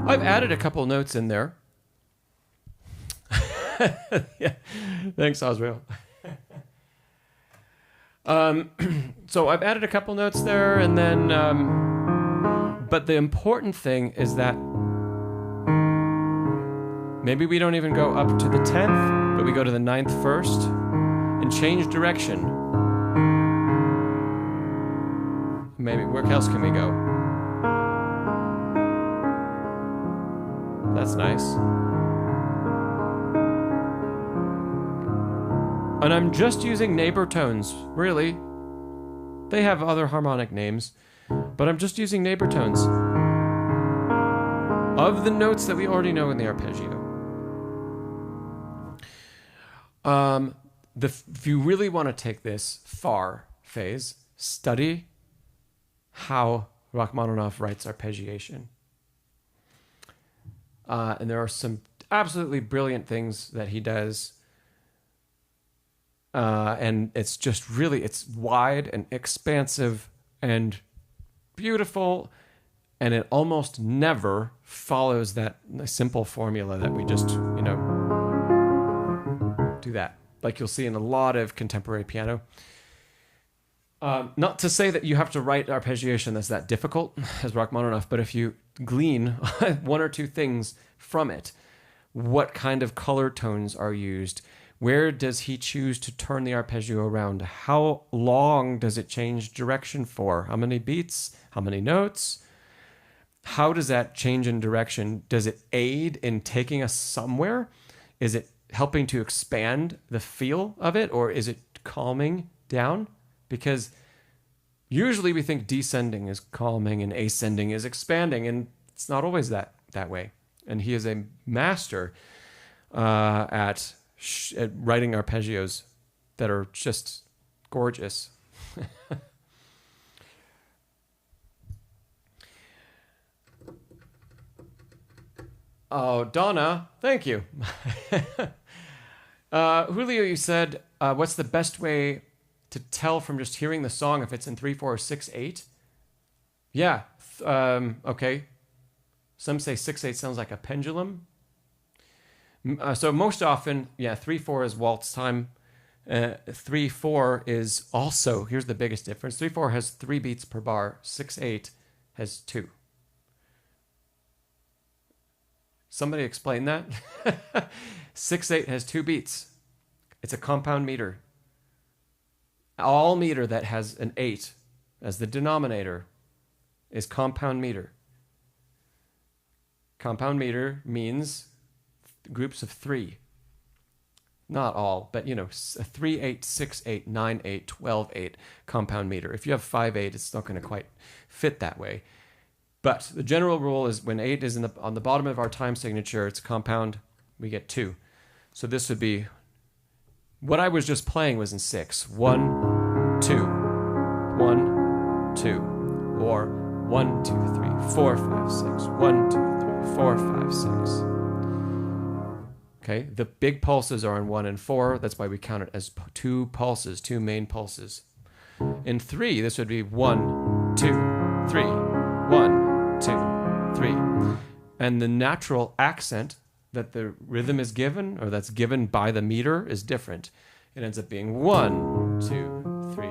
I've added a couple notes in there. Yeah. Thanks, Osrail. So I've added a couple notes there, and then, but the important thing is that maybe we don't even go up to the 10th, but we go to the 9th first and change direction. Maybe, where else can we go? That's nice. And I'm just using neighbor tones, really. They have other harmonic names, but I'm just using neighbor tones of the notes that we already know in the arpeggio. If you really want to take this far phase, study how Rachmaninoff writes arpeggiation. And there are some absolutely brilliant things that he does. And it's just really, it's wide and expansive and beautiful, and it almost never follows that simple formula that we just, do that. Like you'll see in a lot of contemporary piano. Not to say that you have to write arpeggiation that's that difficult as Rachmaninoff, but if you glean 1 or 2 things from it, what kind of color tones are used? Where does he choose to turn the arpeggio around? How long does it change direction for? How many beats? How many notes? How does that change in direction? Does it aid in taking us somewhere? Is it helping to expand the feel of it, or is it calming down? Because usually we think descending is calming and ascending is expanding, and it's not always that way. And he is a master at writing arpeggios that are just gorgeous. Oh, Donna, thank you. Julio, you said, what's the best way to tell from just hearing the song if it's in 3/4 or 6/8? Yeah, okay. Some say 6/8 sounds like a pendulum. So most often, 3/4 is waltz time. 3/4 is also, here's the biggest difference. 3/4 has 3 beats per bar. 6/8 has 2. Somebody explain that? 6/8 has 2 beats. It's a compound meter. All meter that has an 8 as the denominator is compound meter. Compound meter means groups of 3. Not all, but a 3/8, 6/8, 9/8, 12/8 compound meter. If you have 5/8, it's not going to quite fit that way. But the general rule is when 8 is on the bottom of our time signature, it's compound, we get 2. So this would be, what I was just playing was in 6. 1, 2, 1, 2, or 1, 2, 3, 4, 5, 6, 1, 2, 3, 4, 5, 6. Okay, the big pulses are in 1 and 4. That's why we count it as 2 pulses, 2 main pulses. In 3, this would be 1, 2, 3, 1, 2, 3. And the natural accent that the rhythm is given, or that's given by the meter, is different. It ends up being 1, 2, 3,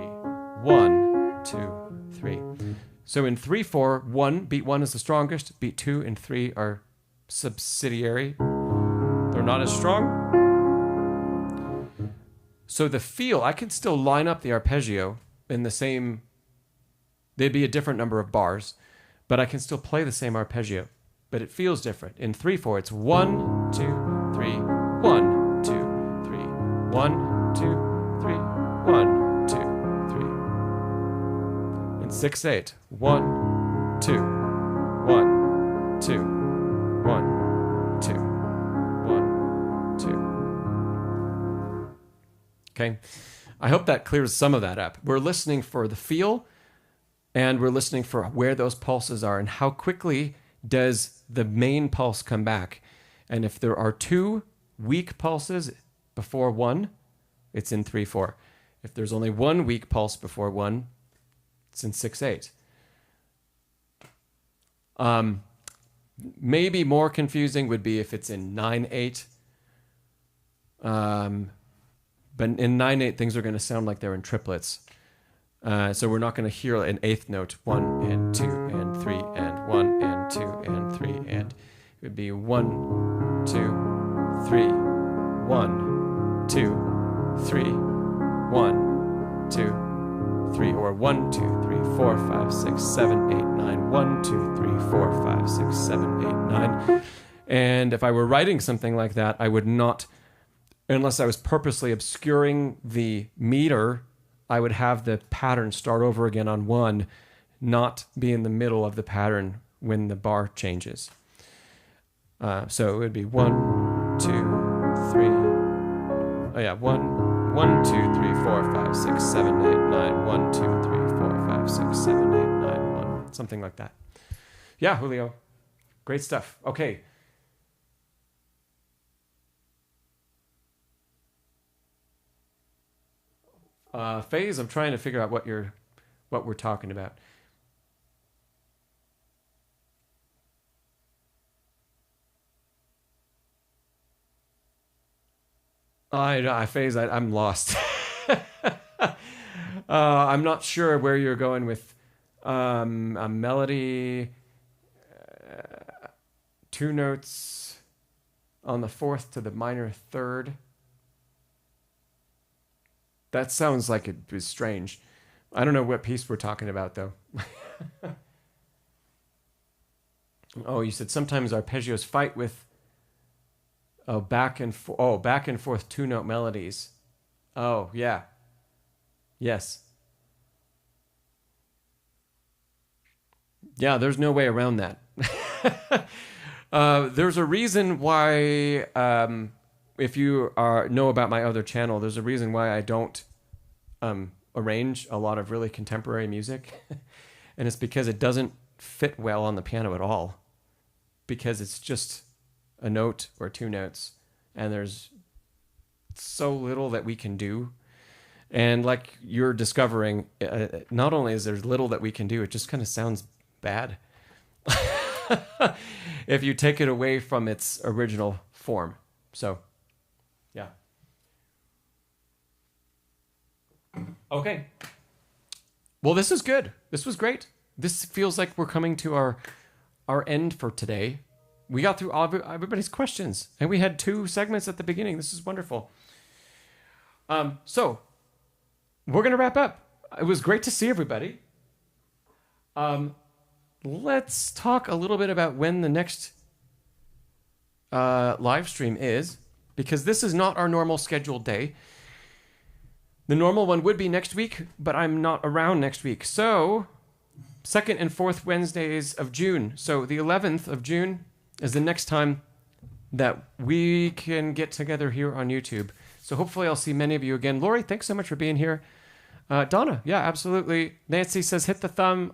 1, 2, 3. So in 3/4, 1, beat 1 is the strongest, beat 2 and 3 are subsidiary. They're not as strong. So the feel, I can still line up the arpeggio in the same, they'd be a different number of bars, but I can still play the same arpeggio, but it feels different. In 3/4, it's 1, 2, 3, 1, 2, 3, 1, 2, 3, 1, 2, 3. In 6/8, 1, 2, 1, 2, 1, 2, 1, 2. Okay. I hope that clears some of that up. We're listening for the feel, and we're listening for where those pulses are and how quickly does the main pulse come back. And if there are 2 weak pulses before 1, it's in 3/4. If there's only 1 weak pulse before 1, it's in 6/8. Maybe more confusing would be if it's in 9/8. But in 9/8, things are going to sound like they're in triplets. So we're not going to hear an 8th note, 1 and 2 and 3 and 1 and 2 and 3. And it would be 1, 2, 3, 1, 2, 3, 1, 2, 3, or 1, 2, 3, 4, 5, 6, 7, 8, 9, 1, 2, 3, 4, 5, 6, 7, 8, 9. And if I were writing something like that, I would not, unless I was purposely obscuring the meter, I would have the pattern start over again on 1, not be in the middle of the pattern when the bar changes. So it would be 1, 2, 3. Oh yeah, 1, 1, 2, 3, 4, 5, 6, 7, 8, 9. 1, 2, 3, 4, 5, 6, 7, 8, 9, 1. Something like that. Yeah, Julio. Great stuff. Okay. Phase, I'm trying to figure out what we're talking about. Phase, I'm lost. I'm not sure where you're going with a melody, 2 notes on the 4th to the minor 3rd. That sounds like it was strange. I don't know what piece we're talking about, though. Oh, you said sometimes arpeggios fight with back and forth 2-note melodies. Oh, yeah. Yes. Yeah, there's no way around that. There's a reason why... if you know about my other channel, there's a reason why I don't arrange a lot of really contemporary music. And it's because it doesn't fit well on the piano at all. Because it's just a note or 2 notes. And there's so little that we can do. And like you're discovering, not only is there little that we can do, it just kind of sounds bad. If you take it away from its original form. So... yeah. Okay. Well, this is good. This was great. This feels like we're coming to our end for today. We got through all of everybody's questions, and we had 2 segments at the beginning. This is wonderful. So we're going to wrap up. It was great to see everybody. Let's talk a little bit about when the next live stream is. Because this is not our normal scheduled day. The normal one would be next week, but I'm not around next week. So, 2nd and 4th Wednesdays of June. So, the 11th of June is the next time that we can get together here on YouTube. So, hopefully I'll see many of you again. Lauri, thanks so much for being here. Donna, yeah, absolutely. Nancy says, hit the thumb.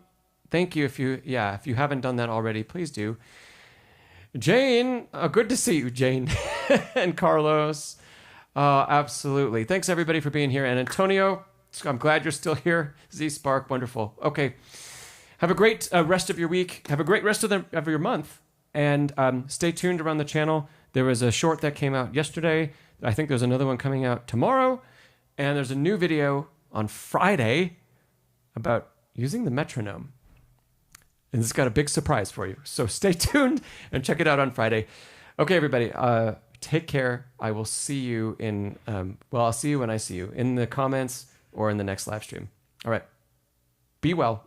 Thank you. If you haven't done that already, please do. Jane, good to see you, Jane. And Carlos, absolutely. Thanks everybody for being here. And Antonio, I'm glad you're still here. Z Spark, wonderful. Okay. Have a great rest of your week. Have a great rest of your month. And stay tuned around the channel. There was a short that came out yesterday. I think there's another one coming out tomorrow. And there's a new video on Friday about using the metronome. And it's got a big surprise for you. So stay tuned and check it out on Friday. Okay, everybody, take care. I will see you in, I'll see you when I see you, in the comments or in the next live stream. All right. Be well.